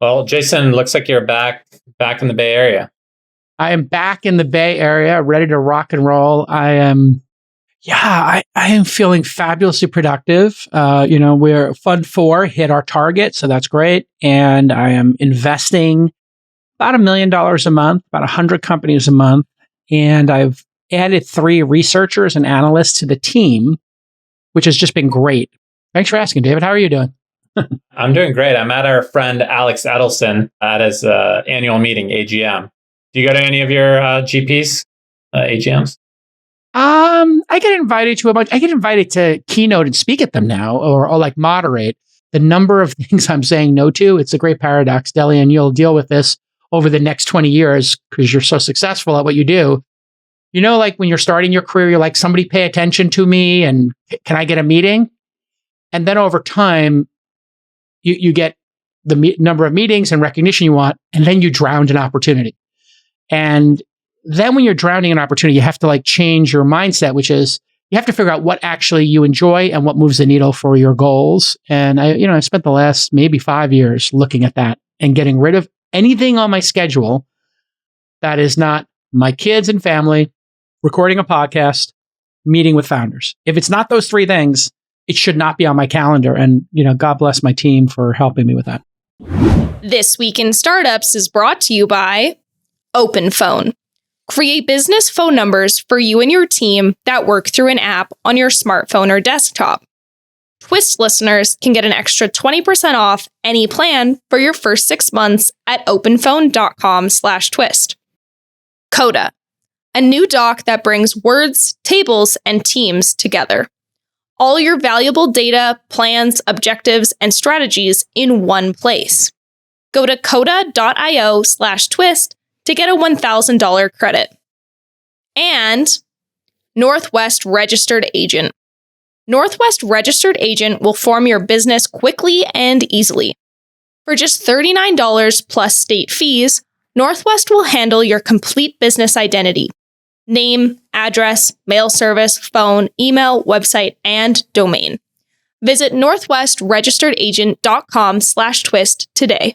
Well, Jason, looks like you're back in the Bay Area. I am back in the Bay Area, ready to rock and roll. I am feeling fabulously productive. We're Fund 4 hit our target, so that's great. And I am investing about $1 million a month, about 100 companies a month. And I've added 3 researchers and analysts to the team, which has just been great. Thanks for asking, David. How are you doing? I'm doing great. I'm at our friend Alex Edelson at his annual meeting, AGM. Do you go to any of your GPs, AGMs? I get invited to a bunch. I get invited to keynote and speak at them now, or like moderate. The number of things I'm saying no to, it's a great paradox, Delian. You'll deal with this over the next 20 years because you're so successful at what you do. You know, like when you're starting your career, you're like, somebody pay attention to me and can I get a meeting? And then over time, you get the number of meetings and recognition you want, and then you drown in opportunity. And then when you're drowning in opportunity, you have to like change your mindset, which is you have to figure out what actually you enjoy and what moves the needle for your goals. And I spent the last maybe 5 years looking at that and getting rid of anything on my schedule that is not my kids and family, recording a podcast, meeting with founders. If it's not those 3 things, it should not be on my calendar. And, God bless my team for helping me with that. This Week in Startups is brought to you by OpenPhone. Create business phone numbers for you and your team that work through an app on your smartphone or desktop. Twist listeners can get an extra 20% off any plan for your first 6 months at openphone.com/twist. Coda, a new doc that brings words, tables, and teams together. All your valuable data, plans, objectives, and strategies in one place. Go to coda.io/twist to get a $1,000 credit. And Northwest Registered Agent. Northwest Registered Agent will form your business quickly and easily. For just $39 plus state fees, Northwest will handle your complete business identity. Name, address, mail service, phone, email, website, and domain. Visit northwestregisteredagent.com/twist today.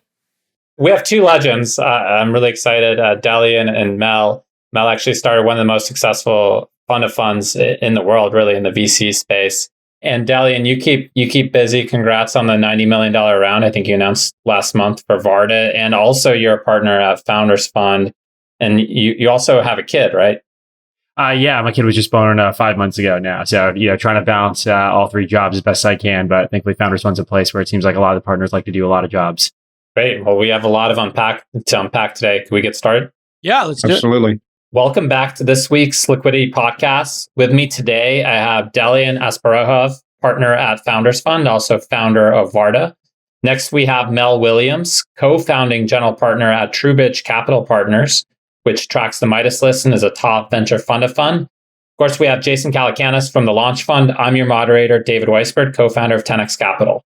We have 2 legends. I'm really excited. Delian and Mel. Mel actually started one of the most successful fund of funds in the world, really, in the VC space. And Delian, you keep busy. Congrats on the $90 million round. I think you announced last month for Varda. And also you're a partner at Founders Fund. And you also have a kid, right? Yeah, my kid was just born 5 months ago now. So, trying to balance all 3 jobs as best I can. But thankfully, Founders Fund's a place where it seems like a lot of the partners like to do a lot of jobs. Great. Well, we have a lot of to unpack today. Can we get started? Yeah, let's do it. Absolutely. Welcome back to this week's Liquidity Podcast. With me today, I have Delian Asparouhov, partner at Founders Fund, also founder of Varda. Next, we have Mel Williams, co-founding general partner at Trubridge Capital Partners, which tracks the Midas List and is a top venture fund of fund. Of course, we have Jason Calacanis from the Launch Fund. I'm your moderator, David Weisburd, co-founder of 10x Capital.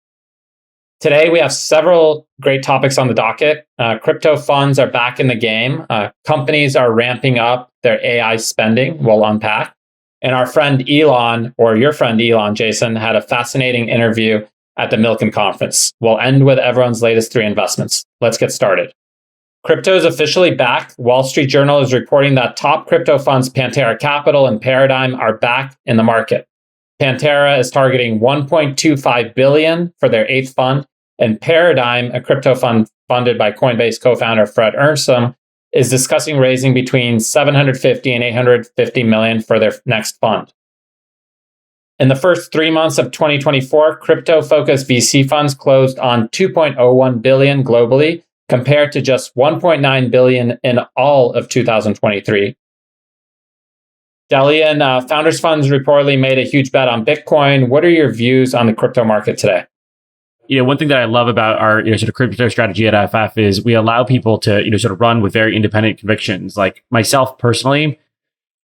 Today, we have several great topics on the docket. Crypto funds are back in the game. Companies are ramping up their AI spending. We'll unpack. And our friend Elon, or your friend Elon, Jason, had a fascinating interview at the Milken conference. We'll end with everyone's latest 3 investments. Let's get started. Crypto is officially back. Wall Street Journal is reporting that top crypto funds Pantera Capital and Paradigm are back in the market. Pantera is targeting $1.25 billion for their 8th fund, and Paradigm, a crypto fund funded by Coinbase co-founder Fred Earnsham, is discussing raising between $750 and $850 million for their next fund. In the first 3 months of 2024, crypto-focused VC funds closed on $2.01 billion globally, compared to just $1.9 billion in all of 2023. Delian, Founders Funds reportedly made a huge bet on Bitcoin. What are your views on the crypto market today? One thing that I love about our sort of crypto strategy at FF is we allow people to sort of run with very independent convictions. Like myself personally,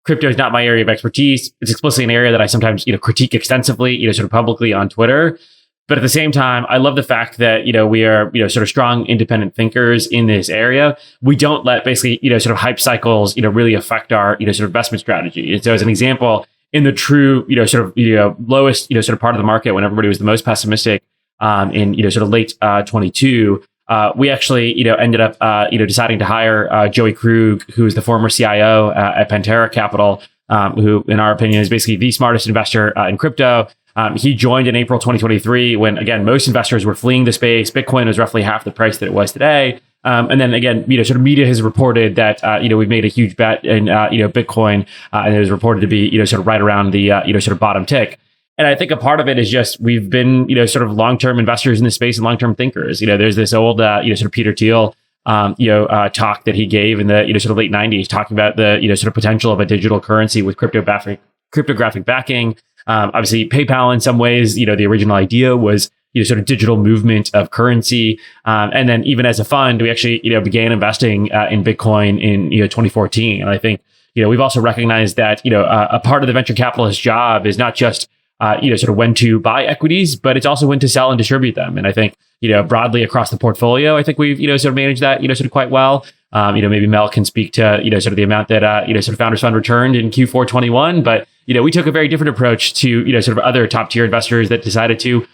crypto is not my area of expertise. It's explicitly an area that I sometimes critique extensively, sort of publicly on Twitter. But at the same time, I love the fact that, we are, sort of strong independent thinkers in this area. We don't let basically, sort of hype cycles, really affect our, sort of investment strategy. And so as an example, in the true, sort of, lowest, sort of part of the market when everybody was the most pessimistic in, sort of late 22, we actually, ended up, deciding to hire Joey Krug, who is the former CIO at Pantera Capital, who, in our opinion, is basically the smartest investor in crypto. He joined in April 2023 when, again, most investors were fleeing the space. Bitcoin was roughly half the price that it was today. And then again, sort of media has reported that, we've made a huge bet in, Bitcoin, and it was reported to be, sort of right around the, sort of bottom tick. And I think a part of it is just we've been, sort of long-term investors in this space and long-term thinkers. There's this old, sort of Peter Thiel, talk that he gave in the, sort of late 90s, talking about the, sort of potential of a digital currency with cryptographic backing. Obviously, PayPal in some ways, the original idea was, sort of digital movement of currency. And then even as a fund, we actually, began investing in Bitcoin in, 2014. And I think, we've also recognized that, a part of the venture capitalist job is not just, sort of when to buy equities, but it's also when to sell and distribute them. And I think, broadly across the portfolio, I think we've, sort of managed that, sort of quite well. Maybe Mel can speak to, sort of the amount that, sort of Founders Fund returned in Q4 21. But, we took a very different approach to, sort of other top tier investors that decided to,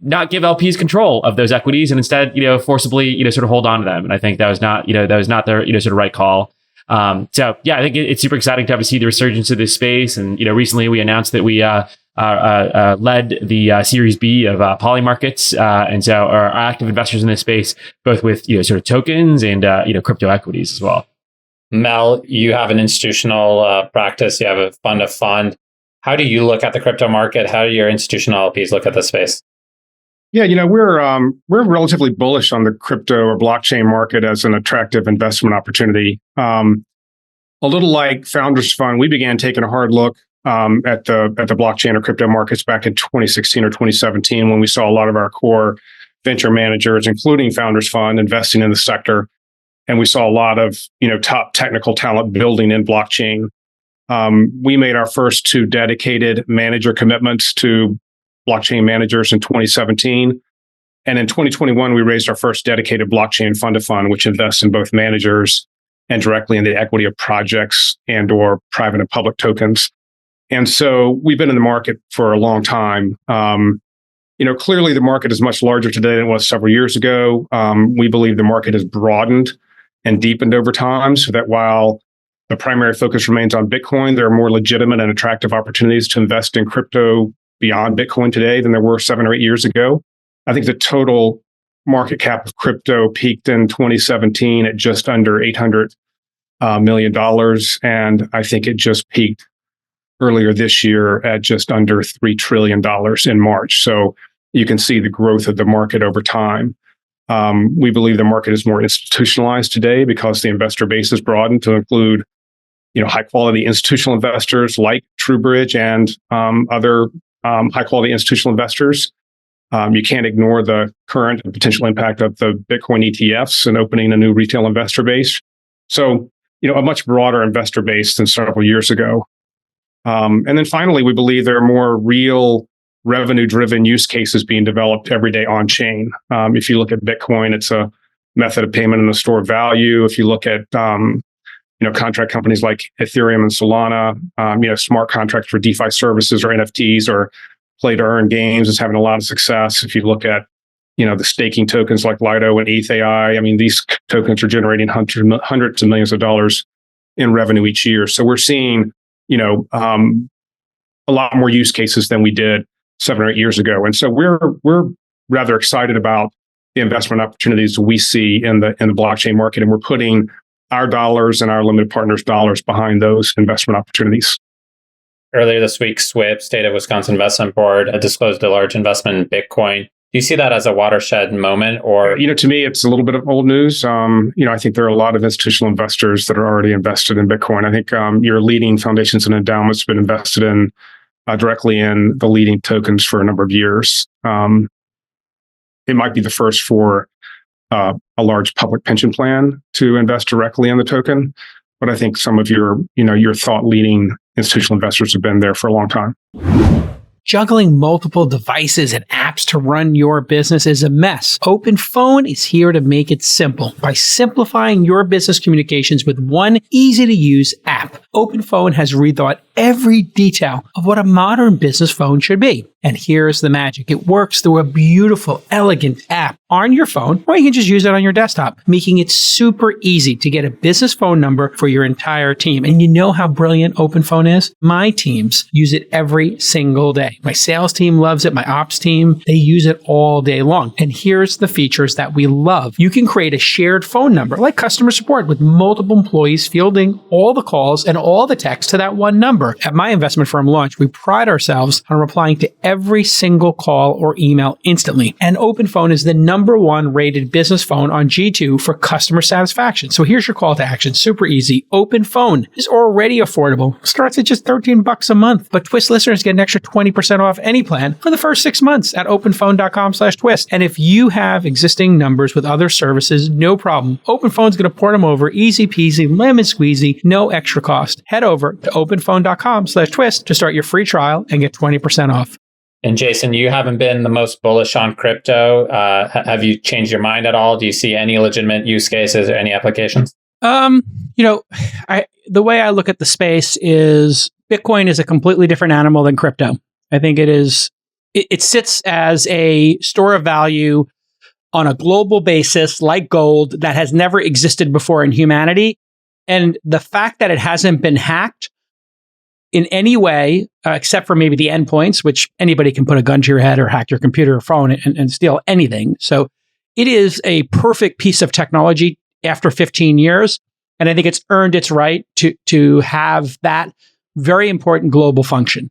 not give LPs control of those equities and instead, forcibly, sort of hold on to them. And I think that was not, the, sort of right call. So yeah, I think it's super exciting to have to see the resurgence of this space. And, recently we announced that we, led the Series B of Polymarkets. And so are active investors in this space, both with, sort of tokens and, crypto equities as well. Mel, you have an institutional practice. You have a fund of fund. How do you look at the crypto market? How do your institutional LPs look at the space? Yeah, we're relatively bullish on the crypto or blockchain market as an attractive investment opportunity. A little like Founders Fund, we began taking a hard look at the blockchain or crypto markets back in 2016 or 2017 when we saw a lot of our core venture managers, including Founders Fund, investing in the sector. And we saw a lot of, top technical talent building in blockchain. We made our first 2 dedicated manager commitments to blockchain managers in 2017. And in 2021, we raised our first dedicated blockchain fund of fund, which invests in both managers and directly in the equity of projects and or private and public tokens. And so we've been in the market for a long time. Clearly the market is much larger today than it was several years ago. We believe the market has broadened and deepened over time so that while the primary focus remains on Bitcoin, there are more legitimate and attractive opportunities to invest in crypto beyond Bitcoin today than there were 7 or 8 years ago. I think the total market cap of crypto peaked in 2017 at just under $800 million. And I think it just peaked earlier this year at just under $3 trillion in March. So you can see the growth of the market over time. We believe the market is more institutionalized today because the investor base has broadened to include, high quality institutional investors like TrueBridge and other high quality institutional investors. You can't ignore the current and potential impact of the Bitcoin ETFs and opening a new retail investor base. So, a much broader investor base than several years ago. And then finally, we believe there are more real revenue-driven use cases being developed every day on chain. If you look at Bitcoin, it's a method of payment and a store of value. If you look at contract companies like Ethereum and Solana, smart contracts for DeFi services or NFTs or play-to-earn games is having a lot of success. If you look at the staking tokens like Lido and ETHAI, these tokens are generating hundreds of millions of dollars in revenue each year. So we're seeing a lot more use cases than we did 7 or 8 years ago. And so we're rather excited about the investment opportunities we see in the blockchain market, and we're putting our dollars and our limited partners' dollars behind those investment opportunities. Earlier this week, SWIP, State of Wisconsin Investment Board, disclosed a large investment in Bitcoin. Do you see that as a watershed moment, or? To me, it's a little bit of old news. I think there are a lot of institutional investors that are already invested in Bitcoin. I think your leading foundations and endowments have been invested in directly in the leading tokens for a number of years. It might be the first for a large public pension plan to invest directly in the token, but I think some of your thought-leading institutional investors have been there for a long time. Juggling multiple devices and apps to run your business is a mess. OpenPhone is here to make it simple by simplifying your business communications with one easy-to-use app. OpenPhone has rethought every detail of what a modern business phone should be. And here's the magic. It works through a beautiful, elegant app on your phone, or you can just use it on your desktop, making it super easy to get a business phone number for your entire team. And you know how brilliant OpenPhone is? My teams use it every single day. My sales team loves it. My ops team, they use it all day long. And here's the features that we love. You can create a shared phone number, like customer support, with multiple employees fielding all the calls and all the texts to that one number. At my investment firm Launch, we pride ourselves on replying to every single call or email instantly. And OpenPhone is the number one rated business phone on G2 for customer satisfaction. So here's your call to action. Super easy. OpenPhone is already affordable. Starts at just $13 a month. But Twist listeners get an extra 20% off any plan for the first 6 months at openphone.com/twist. And if you have existing numbers with other services, no problem. OpenPhone's going to port them over. Easy peasy, lemon squeezy, no extra cost. Head over to openphone.com/twist to start your free trial and get 20% off. And Jason, you haven't been the most bullish on crypto. Have you changed your mind at all? Do you see any legitimate use cases or any applications? The way I look at the space is Bitcoin is a completely different animal than crypto. I think it sits as a store of value on a global basis, like gold, that has never existed before in humanity. And the fact that it hasn't been hacked in any way, except for maybe the endpoints, which anybody can put a gun to your head or hack your computer or phone and steal anything. So it is a perfect piece of technology after 15 years. And I think it's earned its right to have that very important global function.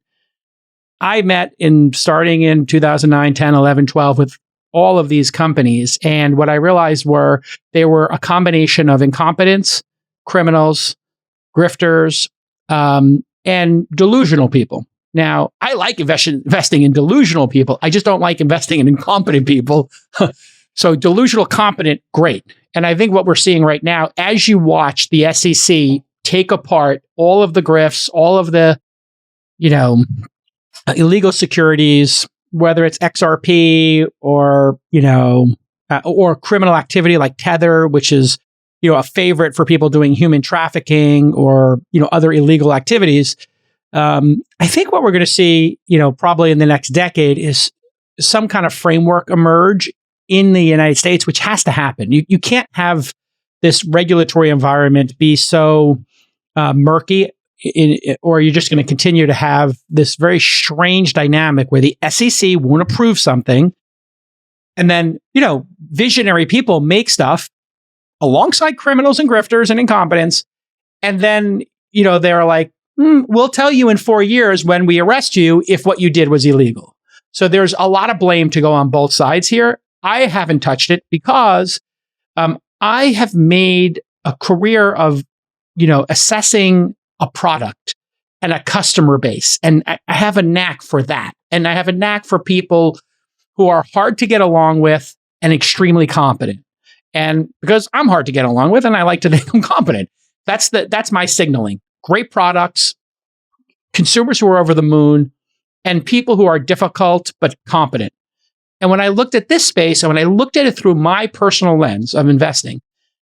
I met starting in 2009, 10, 11, 12 with all of these companies. And what I realized they were a combination of incompetence, criminals, grifters, and delusional people. Now, I like investing in delusional people. I just don't like investing in incompetent people. So delusional, competent, great. And I think what we're seeing right now, as you watch the SEC take apart all of the grifts, all of the, illegal securities, whether it's XRP or criminal activity like Tether, which is a favorite for people doing human trafficking or other illegal activities. I think what we're going to see, probably in the next decade is some kind of framework emerge in the United States, which has to happen. You can't have this regulatory environment be so murky, or you're just going to continue to have this very strange dynamic where the SEC won't approve something, and then visionary people make stuff alongside criminals and grifters and incompetents. And then, they're like, we'll tell you in 4 years when we arrest you if what you did was illegal. So there's a lot of blame to go on both sides here. I haven't touched it because I have made a career of, assessing a product and a customer base. And I have a knack for that. And I have a knack for people who are hard to get along with and extremely competent. And because I'm hard to get along with and I like to think I'm competent, that's my signaling. Great products, consumers who are over the moon, and people who are difficult but competent. And when I looked at this space and when I looked at it through my personal lens of investing,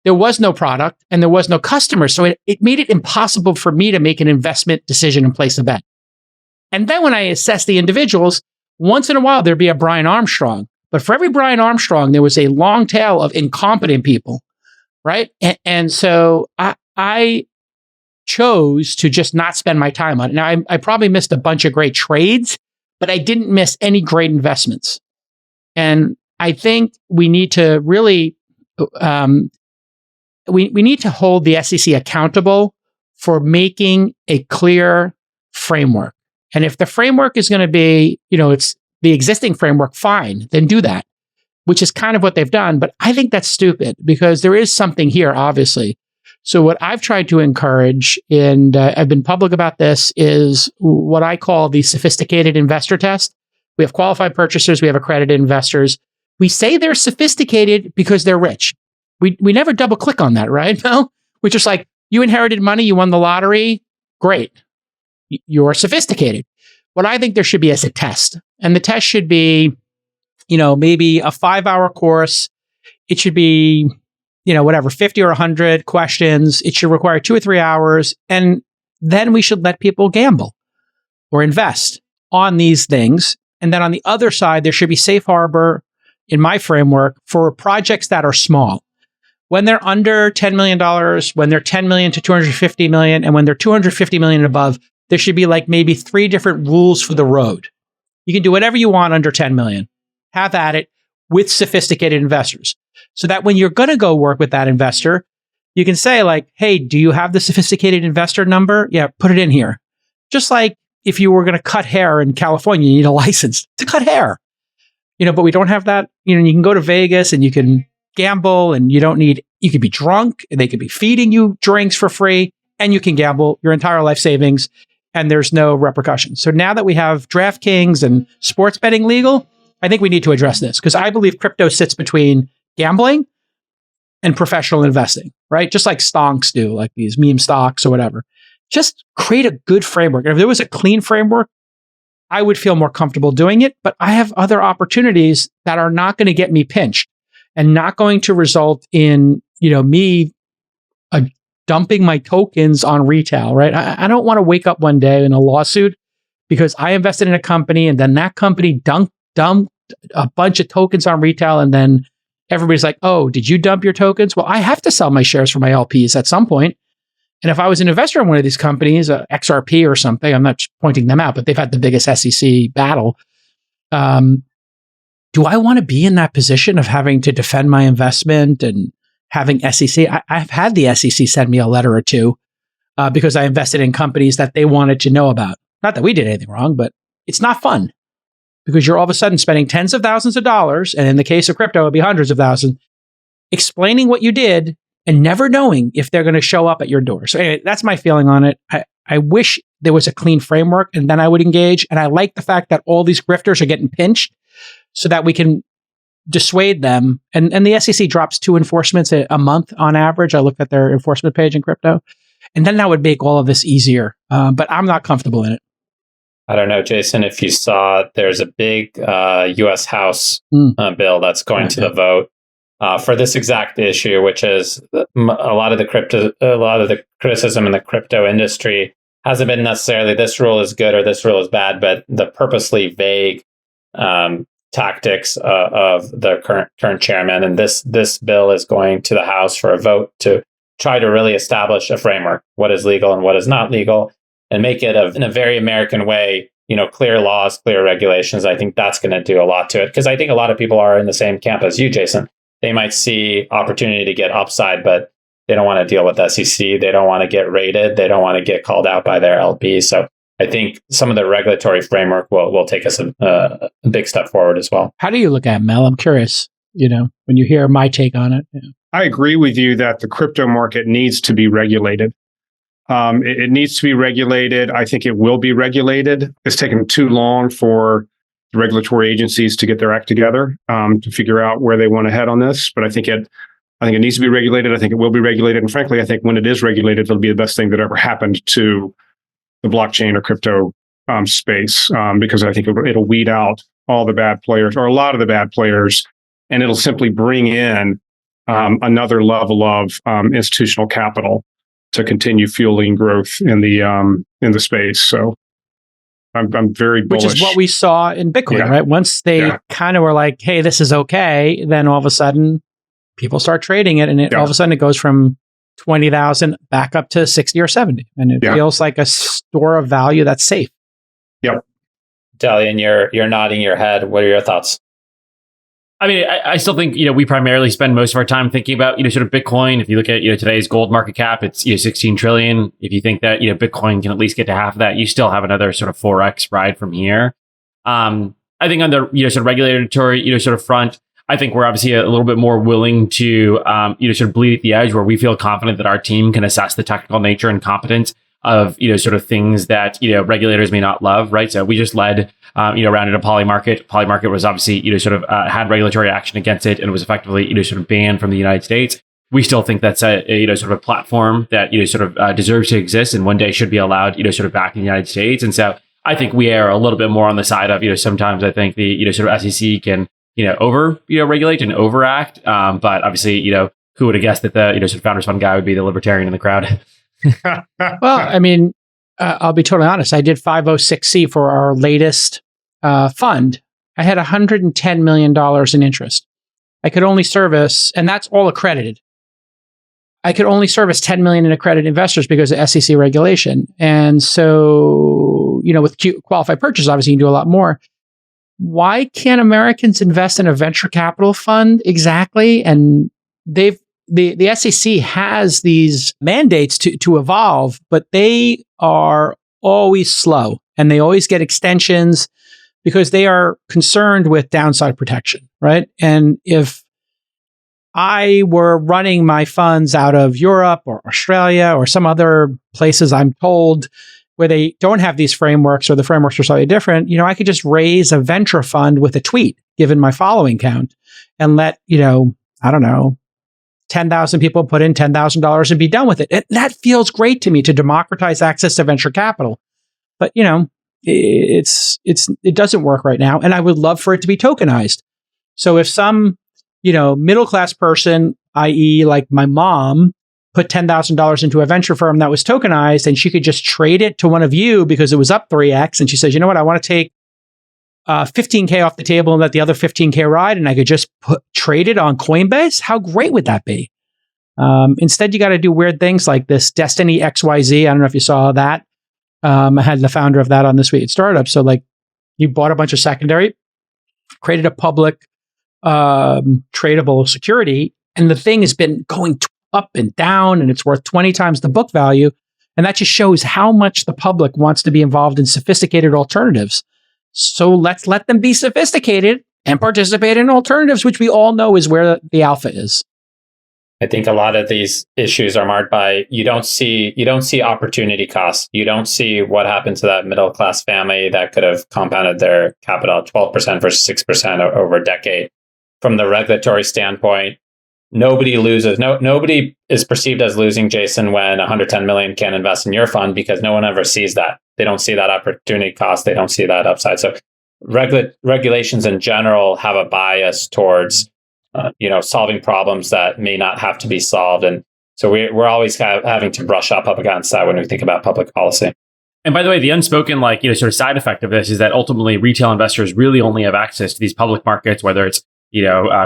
there was no product and there was no customer. So it made it impossible for me to make an investment decision and place a bet. And then when I assessed the individuals, once in a while there'd be a Brian Armstrong. But for every Brian Armstrong, there was a long tail of incompetent people, right? And so I chose to just not spend my time on it. Now, I probably missed a bunch of great trades, but I didn't miss any great investments. And I think we need to really, we need to hold the SEC accountable for making a clear framework. And if the framework is going to be, it's the existing framework, fine, then do that, which is kind of what they've done. But I think that's stupid because there is something here, obviously. So what I've tried to encourage, and I've been public about this, is what I call the sophisticated investor test. We have qualified purchasers. We have accredited investors. We say they're sophisticated because they're rich. We never double click on that, right? No, we're just like, you inherited money, you won the lottery, great. You're sophisticated. What I think there should be is a test. And the test should be, maybe a 5-hour course. It should be, 50 or 100 questions. It should require 2 or 3 hours. And then we should let people gamble or invest on these things. And then on the other side, there should be safe harbor in my framework for projects that are small. When they're under $10 million, when they're 10 million to 250 million, and when they're 250 million and above, there should be like maybe 3 different rules for the road. You can do whatever you want under 10 million. Have at it with sophisticated investors. So that when you're going to go work with that investor, you can say like, hey, do you have the sophisticated investor number? Yeah, put it in here. Just like if you were going to cut hair in California, you need a license to cut hair. But we don't have that. You can go to Vegas and you can gamble and you could be drunk and they could be feeding you drinks for free and you can gamble your entire life savings and there's no repercussions. So now that we have DraftKings and sports betting legal, I think we need to address this because I believe crypto sits between gambling and professional investing, right? Just like stonks do, like these meme stocks or whatever. Just create a good framework. And if there was a clean framework, I would feel more comfortable doing it. But I have other opportunities that are not going to get me pinched and not going to result in, me dumping my tokens on retail, right? I don't want to wake up one day in a lawsuit because I invested in a company and then that company dumped a bunch of tokens on retail and then everybody's like, oh, did you dump your tokens? Well, I have to sell my shares for my LPs at some point. And if I was an investor in one of these companies, XRP or something, I'm not pointing them out, but they've had the biggest SEC battle. Do I want to be in that position of having to defend my investment and having SEC? I've had the SEC send me a letter or two because I invested in companies that they wanted to know about. Not that we did anything wrong, but it's not fun because you're all of a sudden spending tens of thousands of dollars, and in the case of crypto, it'd be hundreds of thousands, explaining what you did and never knowing if they're going to show up at your door. So anyway, that's my feeling on it. I wish there was a clean framework and then I would engage. And I like the fact that all these grifters are getting pinched so that we can dissuade them. And the SEC drops 2 enforcements a month on average. I looked at their enforcement page in crypto. And then that would make all of this easier. But I'm not comfortable in it. I don't know, Jason, if you saw, there's a big U.S. House bill that's going to the vote for this exact issue, which is a lot of the criticism in the crypto industry hasn't been necessarily this rule is good or this rule is bad, but the purposely vague tactics of the current chairman. And this bill is going to the House for a vote to try to really establish a framework, what is legal and what is not legal, and make it in a very American way, clear laws, clear regulations. I think that's going to do a lot to it because I think a lot of people are in the same camp as you, Jason. They might see opportunity to get upside, but they don't want to deal with SEC. They don't want to get raided. They don't want to get called out by their LPs. So I think some of the regulatory framework will take us a big step forward as well. How do you look at it, Mel? I'm curious, when you hear my take on it. I agree with you that the crypto market needs to be regulated. It needs to be regulated. I think it will be regulated. It's taken too long for the regulatory agencies to get their act together to figure out where they want to head on this. But I think it needs to be regulated. I think it will be regulated. And frankly, I think when it is regulated, it'll be the best thing that ever happened to the blockchain or crypto space because I think it'll weed out all the bad players or a lot of the bad players, and it'll simply bring in another level of institutional capital to continue fueling growth in the space. So I'm very bullish. Which is what we saw in Bitcoin, right? Once they kind of were like, hey, this is okay, then all of a sudden people start trading it, and all of a sudden it goes from 20,000 back up to 60 or 70. And it feels like a store of value that's safe. Yep. Delian, you're nodding your head. What are your thoughts? I mean, I still think, we primarily spend most of our time thinking about, sort of Bitcoin. If you look at, today's gold market cap, it's, 16 trillion. If you think that, Bitcoin can at least get to half of that, you still have another sort of 4x ride from here. I think on the, sort of regulatory, sort of front, I think we're obviously a little bit more willing to, sort of bleed at the edge where we feel confident that our team can assess the technical nature and competence of, sort of things that, regulators may not love, right? So we just led, around in a Poly market. Poly market was obviously, sort of had regulatory action against it and was effectively, sort of banned from the United States. We still think that's a sort of a platform that, sort of deserves to exist and one day should be allowed, sort of back in the United States. And so I think we are a little bit more on the side of, sometimes I think the, sort of SEC can, over, regulate and overact. But obviously, who would have guessed that the, sort of Founders Fund guy would be the libertarian in the crowd? Well, I mean, I'll be totally honest. I did 506C for our latest fund. I had $110 million in interest. I could only service, and that's all accredited. I could only service 10 million in accredited investors because of SEC regulation. And so, with qualified purchase, obviously you can do a lot more. Why can't Americans invest in a venture capital fund exactly? And the SEC has these mandates to evolve, but they are always slow and they always get extensions because they are concerned with downside protection, right? And if I were running my funds out of Europe or Australia or some other places, I'm told, where they don't have these frameworks or the frameworks are slightly different, I could just raise a venture fund with a tweet, given my following count, and let, 10,000 people put in $10,000 and be done with it. And that feels great to me, to democratize access to venture capital. But, it doesn't work right now. And I would love for it to be tokenized. So if some, middle-class person, i.e. like my mom, put $10,000 into a venture firm that was tokenized and she could just trade it to one of you because it was up 3x. And she says, you know what, I want to take 15K off the table and let the other 15K ride. And I could just trade it on Coinbase. How great would that be? Instead, you got to do weird things like this Destiny XYZ. I don't know if you saw that. I had the founder of that on This Week at Startup. So you bought a bunch of secondary, created a public tradable security. And the thing has been going up and down, and it's worth 20 times the book value. And that just shows how much the public wants to be involved in sophisticated alternatives. So let's let them be sophisticated and participate in alternatives, which we all know is where the alpha is. I think a lot of these issues are marked by you don't see opportunity costs. You don't see what happened to that middle class family that could have compounded their capital 12% versus 6% over a decade. From the regulatory standpoint, nobody loses. Nobody is perceived as losing, Jason, when 110 million can invest in your fund because no one ever sees that. They don't see that opportunity cost. They don't see that upside. So regulations in general have a bias towards solving problems that may not have to be solved. And so we're always having to brush up against that when we think about public policy. And by the way, the unspoken sort of side effect of this is that ultimately retail investors really only have access to these public markets, whether it's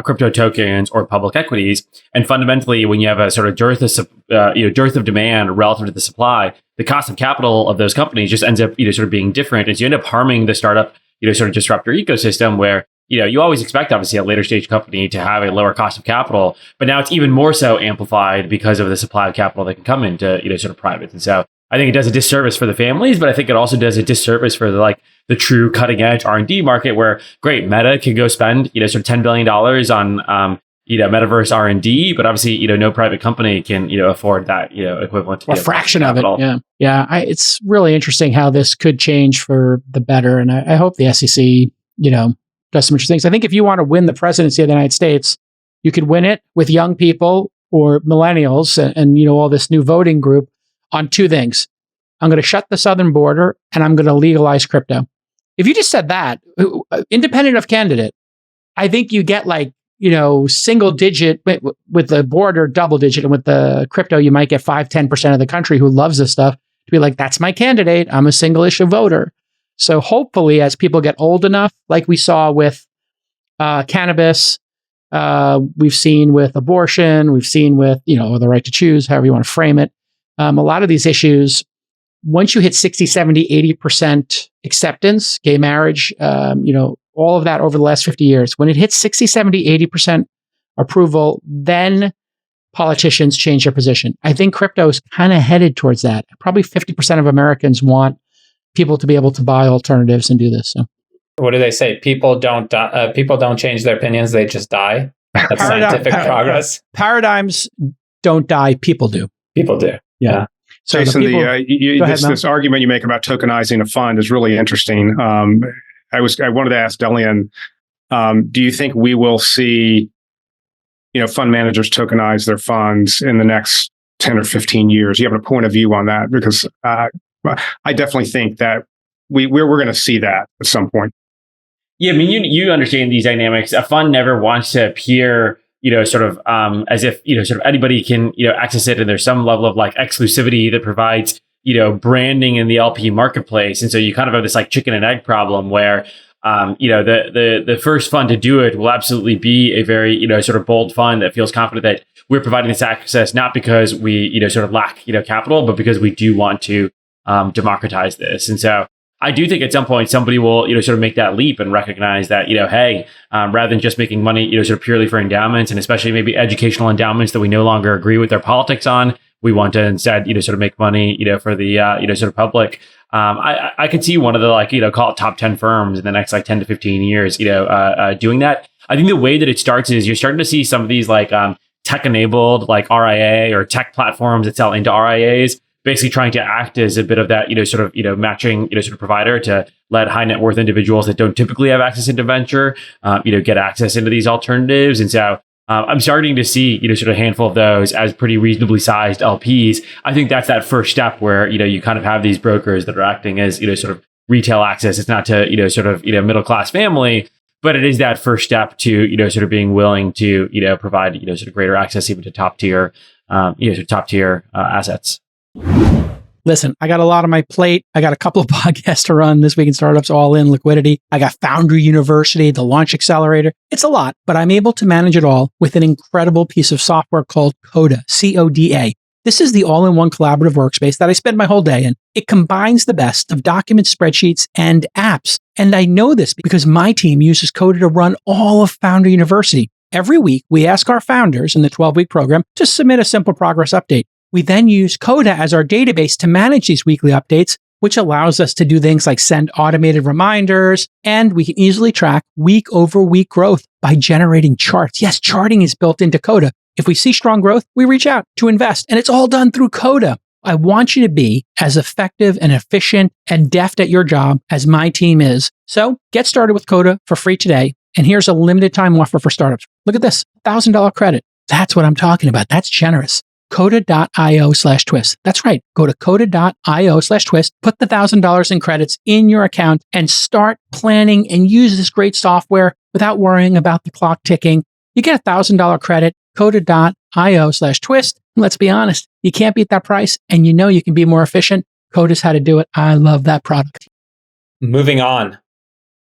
crypto tokens or public equities. And fundamentally, when you have a sort of dearth of demand relative to the supply, the cost of capital of those companies just ends up sort of being different. And so you end up harming the startup sort of disruptor ecosystem where you always expect, obviously, a later stage company to have a lower cost of capital, but now it's even more so amplified because of the supply of capital that can come into sort of private. And so I think it does a disservice for the families, but I think it also does a disservice for the true cutting edge R&D market where, great, Meta can go spend sort of $10 billion on metaverse R&D, but obviously no private company can afford that equivalent to a fraction of it. Yeah. It's really interesting how this could change for the better, and I hope the SEC does some interesting things. I think if you want to win the presidency of the United States, you could win it with young people or millennials and all this new voting group on two things. I'm going to shut the southern border and I'm going to legalize crypto. If you just said that, independent of candidate, I think you get single digit with the border, double digit, and with the crypto, you might get 5-10% of the country who loves this stuff to be like, that's my candidate. I'm a single issue voter. So hopefully, as people get old enough, like we saw with cannabis, we've seen with abortion, we've seen with, the right to choose, however you want to frame it. A lot of these issues, once you hit 60, 70, 80% acceptance, gay marriage, all of that over the last 50 years, when it hits 60, 70, 80% approval, then politicians change their position. I think crypto is kind of headed towards that. Probably 50% of Americans want people to be able to buy alternatives and do this. So, what do they say? People don't change their opinions; they just die. That's scientific progress. Paradigms don't die; people do. People do. Yeah. So Jason, this argument you make about tokenizing a fund is really interesting. I wanted to ask Delian, do you think we will see, fund managers tokenize their funds in the next 10 or 15 years? You have a point of view on that? Because I definitely think that we're going to see that at some point. Yeah, I mean, you understand these dynamics. A fund never wants to appear, sort of as if, sort of anybody can, access it, and there's some level of exclusivity that provides, branding in the LP marketplace. And so you kind of have this like chicken and egg problem where, the first fund to do it will absolutely be a very, sort of bold fund that feels confident that we're providing this access, not because we, sort of lack, capital, but because we do want to democratize this. And so I do think at some point somebody will, sort of make that leap and recognize that, hey, rather than just making money, sort of purely for endowments, and especially maybe educational endowments that we no longer agree with their politics on, we want to instead, sort of make money, for the, sort of public. I could see one of the call it top 10 firms in the next 10 to 15 years, doing that. I think the way that it starts is you're starting to see some of these tech enabled RIA or tech platforms that sell into RIAs, basically trying to act as a bit of that, matching, sort of provider to let high net worth individuals that don't typically have access into venture, get access into these alternatives. And so I'm starting to see, sort of a handful of those as pretty reasonably sized LPs. I think that's that first step where, you kind of have these brokers that are acting as, sort of retail access. It's not to, sort of, middle class family, but it is that first step to, sort of being willing to, provide, sort of greater access even to top tier, assets. Listen, I got a lot on my plate. I got a couple of podcasts to run this week in startups, all in liquidity. I got Foundry University, the launch accelerator. It's a lot, but I'm able to manage it all with an incredible piece of software called Coda, C-O-D-A. This is the all-in-one collaborative workspace that I spend my whole day in. It combines the best of documents, spreadsheets, and apps. And I know this because my team uses Coda to run all of Foundry University. Every week, we ask our founders in the 12-week program to submit a simple progress update. We then use Coda as our database to manage these weekly updates, which allows us to do things like send automated reminders, and we can easily track week over week growth by generating charts. Yes, charting is built into Coda. If we see strong growth, we reach out to invest, and it's all done through Coda. I want you to be as effective and efficient and deft at your job as my team is. So get started with Coda for free today. And here's a limited time offer for startups. Look at this, $1,000 credit. That's what I'm talking about. That's generous. Coda.io/twist. That's right. Go to Coda.io/twist, put the $1,000 in credits in your account and start planning and use this great software without worrying about the clock ticking. You get a $1,000 credit, Coda.io/twist. Let's be honest. You can't beat that price and you know you can be more efficient. Coda's how to do it. I love that product. Moving on.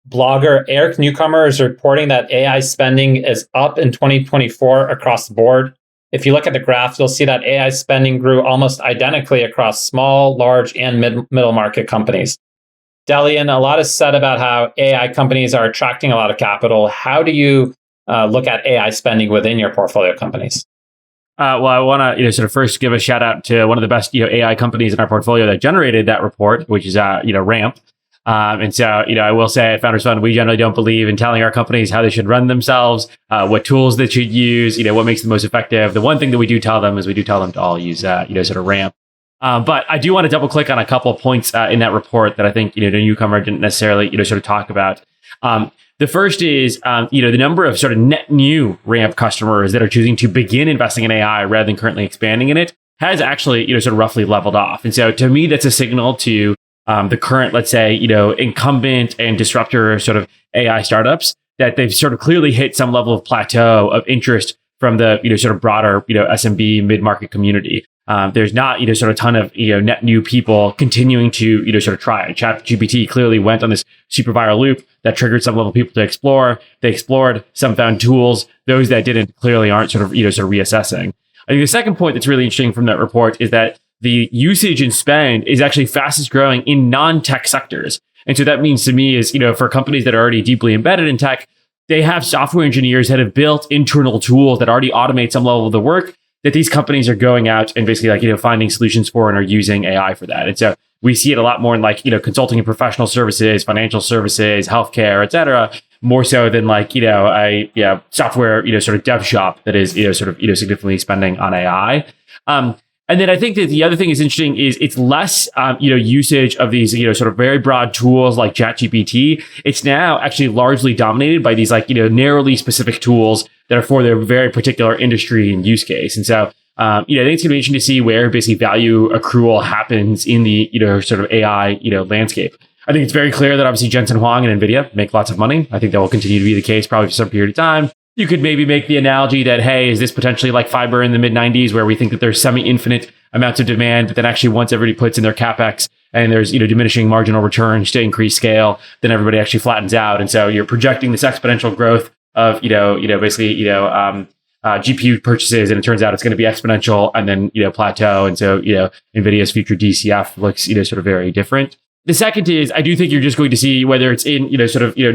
Blogger Eric Newcomer is reporting that AI spending is up in 2024 across the board. If you look at the graph, you'll see that AI spending grew almost identically across small, large, and middle market companies. Delian, a lot is said about how AI companies are attracting a lot of capital. How do you look at AI spending within your portfolio companies? Well, I want to sort of first give a shout out to one of the best AI companies in our portfolio that generated that report, which is Ramp. And so, I will say at Founders Fund, we generally don't believe in telling our companies how they should run themselves, what tools they should use, what makes them most effective. The one thing that we do tell them is we do tell them to all use, sort of Ramp. But I do want to double click on a couple of points in that report that I think, the newcomer didn't necessarily, sort of talk about. The first is, the number of sort of net new Ramp customers that are choosing to begin investing in AI rather than currently expanding in it has actually, sort of roughly leveled off. And so to me, that's a signal to the current, let's say, incumbent and disruptor sort of AI startups that they've sort of clearly hit some level of plateau of interest from the, sort of broader, SMB mid-market community. There's not, sort of a ton of, net new people continuing to, sort of try. ChatGPT clearly went on this super viral loop that triggered some level of people to explore. They explored, some found tools. Those that didn't clearly aren't sort of, sort of reassessing. I think the second point that's really interesting from that report is that the usage and spend is actually fastest growing in non-tech sectors. And so that means to me is, for companies that are already deeply embedded in tech, they have software engineers that have built internal tools that already automate some level of the work that these companies are going out and basically finding solutions for and are using AI for that. And so we see it a lot more in consulting and professional services, financial services, healthcare, et cetera, more so than a software, sort of dev shop that is, sort of, significantly spending on AI. And then I think that the other thing is interesting is it's less, usage of these, sort of very broad tools like ChatGPT. It's now actually largely dominated by these narrowly specific tools that are for their very particular industry and use case. And so, I think it's going to be interesting to see where basically value accrual happens in the, sort of AI, landscape. I think it's very clear that obviously Jensen Huang and NVIDIA make lots of money. I think that will continue to be the case probably for some period of time. You could maybe make the analogy that, hey, is this potentially like fiber in the mid-90s where we think that there's semi-infinite amounts of demand, but then actually once everybody puts in their CapEx and there's, diminishing marginal returns to increase scale, then everybody actually flattens out. And so you're projecting this exponential growth of, basically, GPU purchases, and it turns out it's going to be exponential and then, plateau. And so, NVIDIA's future DCF looks, sort of very different. The second is, I do think you're just going to see, whether it's in,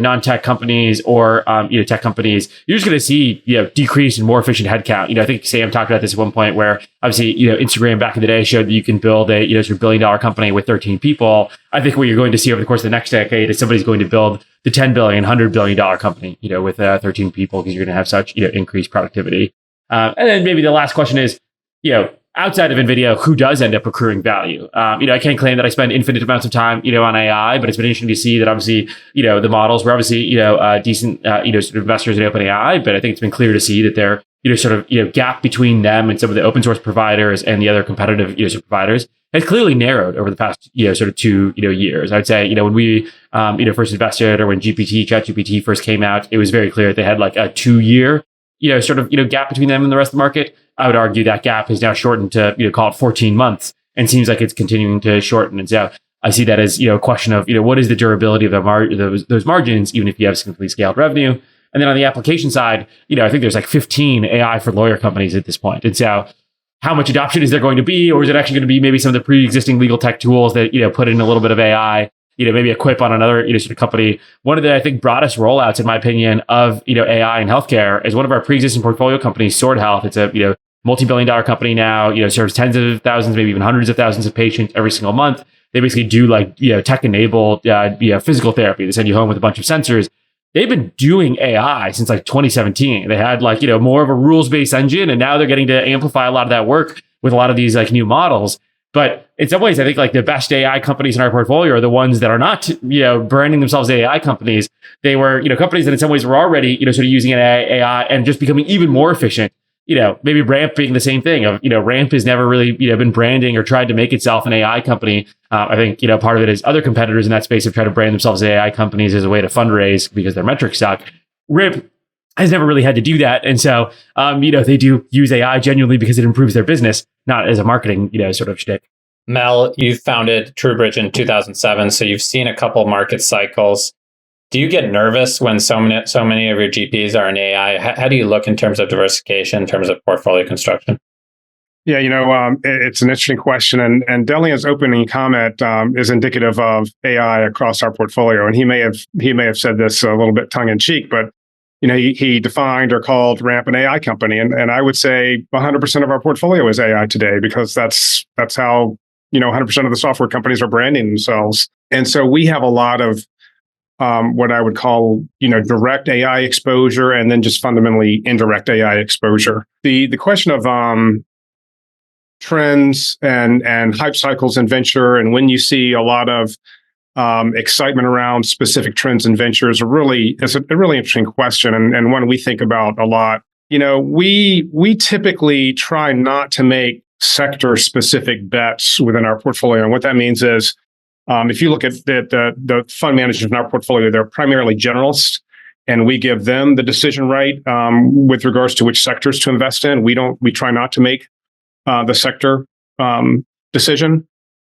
non-tech companies or, tech companies, you're just going to see, decrease and more efficient headcount. I think Sam talked about this at one point where obviously, Instagram back in the day showed that you can build a, sort of $1 billion company with 13 people. I think what you're going to see over the course of the next decade is somebody's going to build the $10 billion, $100 billion company, with 13 people, because you're going to have such, increased productivity. And then maybe the last question is, outside of NVIDIA, who does end up accruing value? I can't claim that I spend infinite amounts of time, on AI, but it's been interesting to see that obviously, the models were obviously, decent, sort of investors in OpenAI, but I think it's been clear to see that there, gap between them and some of the open source providers and the other competitive, sort of providers has clearly narrowed over the past, sort of 2, years. I'd say, when we, first invested, or when ChatGPT first came out, it was very clear that they had like a 2-year, sort of, gap between them and the rest of the market. I would argue that gap has now shortened to, call it 14 months, and seems like it's continuing to shorten. And so I see that as, a question of, what is the durability of those margins, even if you have significantly scaled revenue. And then on the application side, I think there's like 15 AI for lawyer companies at this point. And so how much adoption is there going to be? Or is it actually going to be maybe some of the pre-existing legal tech tools that, put in a little bit of AI, maybe a quip on another, sort of company? One of the, I think, broadest rollouts, in my opinion, of, AI in healthcare is one of our pre-existing portfolio companies, Sword Health. It's a, multi-billion-dollar company now, serves tens of thousands, maybe even hundreds of thousands of patients every single month. They basically do like, tech-enabled, physical therapy. They send you home with a bunch of sensors. They've been doing AI since like 2017. They had like, more of a rules-based engine, and now they're getting to amplify a lot of that work with a lot of these like new models. But in some ways, I think like the best AI companies in our portfolio are the ones that are not, branding themselves AI companies. They were, companies that in some ways were already, sort of using AI and just becoming even more efficient. Maybe Ramp being the same thing of, Ramp has never really, been branding or tried to make itself an AI company. I think, part of it is other competitors in that space have tried to brand themselves as AI companies as a way to fundraise because their metrics suck. Ramp has never really had to do that. And so, they do use AI genuinely because it improves their business, not as a marketing, sort of shtick. Mel, you founded TrueBridge in 2007, so you've seen a couple market cycles. Do you get nervous when so many of your GPs are in AI? How do you look in terms of diversification, in terms of portfolio construction? Yeah, it's an interesting question, and Delian's opening comment is indicative of AI across our portfolio. And he may have said this a little bit tongue in cheek, but he defined or called Ramp an AI company, and I would say 100% of our portfolio is AI today, because that's how 100% of the software companies are branding themselves. And so we have a lot of what I would call, direct AI exposure, and then just fundamentally indirect AI exposure. The question of trends and hype cycles in venture, and when you see a lot of excitement around specific trends in venture is a really interesting question, and one we think about a lot. We typically try not to make sector specific bets within our portfolio, and what that means is, if you look at the fund managers in our portfolio, they're primarily generalists, and we give them the decision right with regards to which sectors to invest in. We try not to make the sector decision.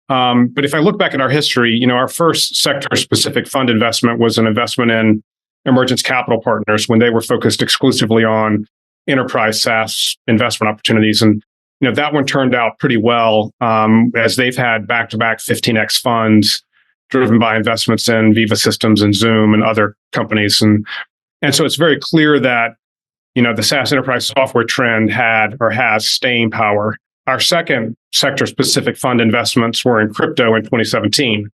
But if I look back at our history, our first sector-specific fund investment was an investment in Emergence Capital Partners when they were focused exclusively on enterprise SaaS investment opportunities, and that one turned out pretty well, as they've had back-to-back 15x funds driven by investments in Viva Systems and Zoom and other companies. And so it's very clear that, the SaaS enterprise software trend had or has staying power. Our second sector-specific fund investments were in crypto in 2017,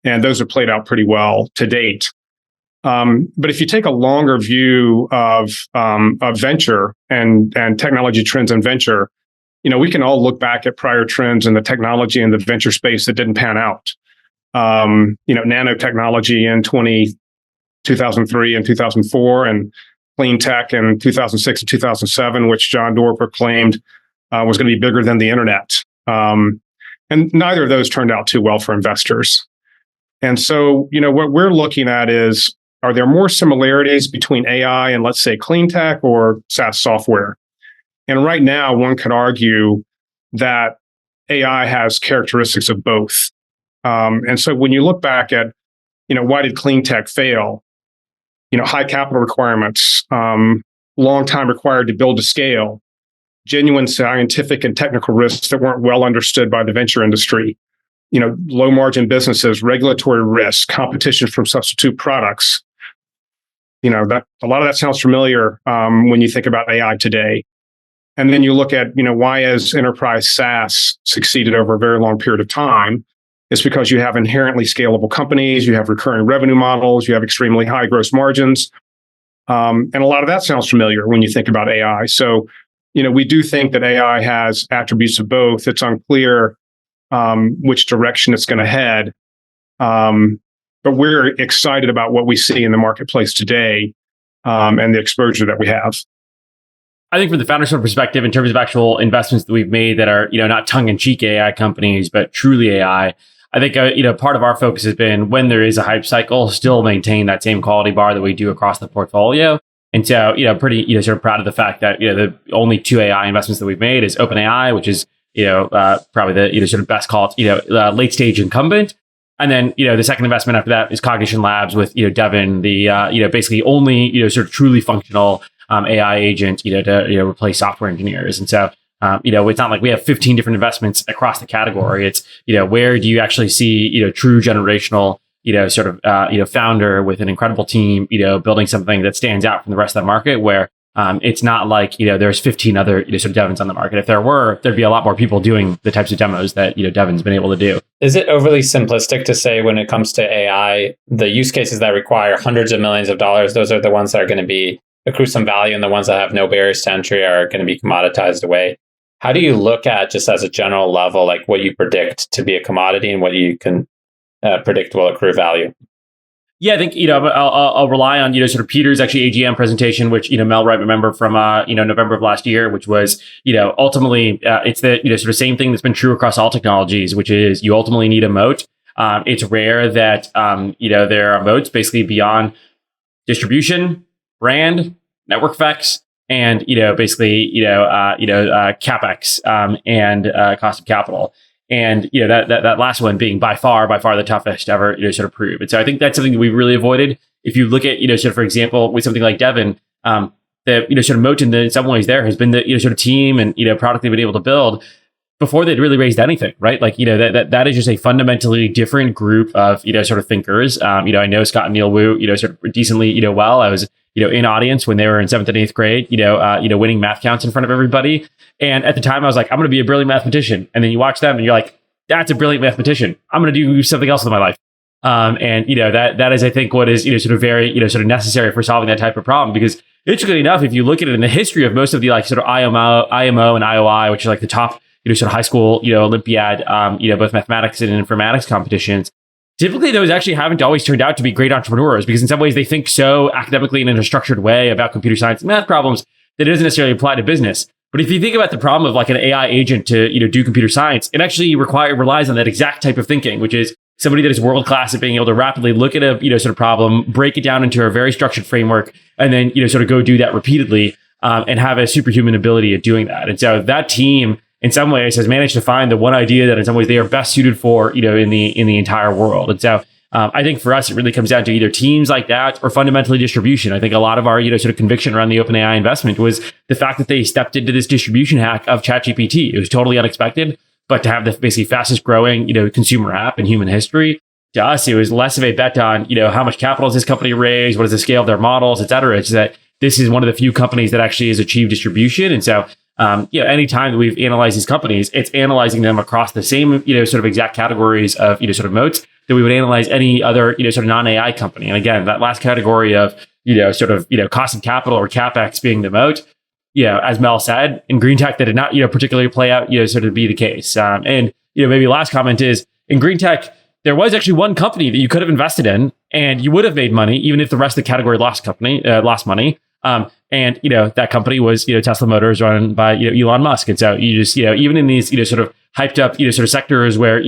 and those have played out pretty well to date. But if you take a longer view of venture and technology trends in venture, we can all look back at prior trends in the technology and the venture space that didn't pan out. Nanotechnology in 2003 and 2004, and clean tech in 2006 and 2007, which John Doerr proclaimed was going to be bigger than the internet. And neither of those turned out too well for investors. And so, what we're looking at is, are there more similarities between AI and, let's say, clean tech or SaaS software? And right now, one could argue that AI has characteristics of both. And so when you look back at, why did clean tech fail? High capital requirements, long time required to build to scale, genuine scientific and technical risks that weren't well understood by the venture industry, low margin businesses, regulatory risk, competition from substitute products. That a lot of that sounds familiar when you think about AI today. And then you look at, why has enterprise SaaS succeeded over a very long period of time? It's because you have inherently scalable companies, you have recurring revenue models, you have extremely high gross margins. And a lot of that sounds familiar when you think about AI. So, we do think that AI has attributes of both. It's unclear which direction it's going to head. But we're excited about what we see in the marketplace today and the exposure that we have. I think from the founders' perspective, in terms of actual investments that we've made that are, not tongue-in-cheek AI companies, but truly AI, I think, part of our focus has been when there is a hype cycle, still maintain that same quality bar that we do across the portfolio. And so, pretty, sort of proud of the fact that, the only 2 AI investments that we've made is OpenAI, which is, probably the, sort of best called, late stage incumbent. And then, the second investment after that is Cognition Labs with, Devin, the, basically only, sort of truly functional AI agent, to replace software engineers. And so, it's not like we have 15 different investments across the category. It's, where do you actually see, true generational, sort of, founder with an incredible team, building something that stands out from the rest of the market where it's not like, there's 15 other, sort of Devins on the market. If there were, there'd be a lot more people doing the types of demos that, Devin's been able to do. Is it overly simplistic to say when it comes to AI, the use cases that require hundreds of millions of dollars, those are the ones that are going to accrue some value, and the ones that have no barriers to entry are going to be commoditized away? How do you look at, just as a general level, like what you predict to be a commodity and what you can predict will accrue value? Yeah, I think, I'll rely on, sort of Peter's actually AGM presentation, which, Mel might remember from, November of last year, which was, ultimately, it's the, sort of same thing that's been true across all technologies, which is you ultimately need a moat. It's rare that, there are moats basically beyond distribution, brand, network effects, and, basically, CapEx and cost of capital. And, that last one being by far the toughest to ever, sort of prove. And so I think that's something that we've really avoided. If you look at, sort of, for example, with something like Devin, the, sort of moat in some ways there has been the, sort of team and, product they've been able to build before they'd really raised anything, right? Like, that is just a fundamentally different group of, sort of thinkers. I know Scott and Neil Wu, sort of decently, well. I was, in audience when they were in 7th and 8th grade, winning math counts in front of everybody. And at the time I was like, I'm going to be a brilliant mathematician. And then you watch them and you're like, that's a brilliant mathematician. I'm going to do something else with my life. And that is, I think, what is, sort of very, sort of necessary for solving that type of problem. Because interestingly enough, if you look at it in the history of most of the like sort of IMO and IOI, which are like the top, sort of high school, Olympiad, both mathematics and informatics competitions, typically those actually haven't always turned out to be great entrepreneurs, because in some ways they think so academically and in a structured way about computer science and math problems that it doesn't necessarily apply to business. But if you think about the problem of like an AI agent to, do computer science, it actually relies on that exact type of thinking, which is somebody that is world-class at being able to rapidly look at a, sort of problem, break it down into a very structured framework, and then, sort of go do that repeatedly, and have a superhuman ability at doing that. And so that team, in some ways, has managed to find the one idea that in some ways they are best suited for, in the entire world. And so I think for us, it really comes down to either teams like that or fundamentally distribution. I think a lot of our, sort of conviction around the OpenAI investment was the fact that they stepped into this distribution hack of ChatGPT. It was totally unexpected, but to have the basically fastest growing, consumer app in human history, to us, it was less of a bet on, how much capital has this company raised? What is the scale of their models, et cetera. It's that this is one of the few companies that actually has achieved distribution. And so, any time that we've analyzed these companies, it's analyzing them across the same, sort of exact categories of, sort of moats that we would analyze any other, sort of non-AI company. And again, that last category of, sort of, cost of capital or CapEx being the moat, as Mel said, in green tech, that did not, particularly play out, sort of be the case. And, maybe last comment is in green tech, there was actually one company that you could have invested in and you would have made money, even if the rest of the category lost money. And, that company was, Tesla Motors run by, Elon Musk. And so you just, even in these, sort of hyped up, sort of sectors where,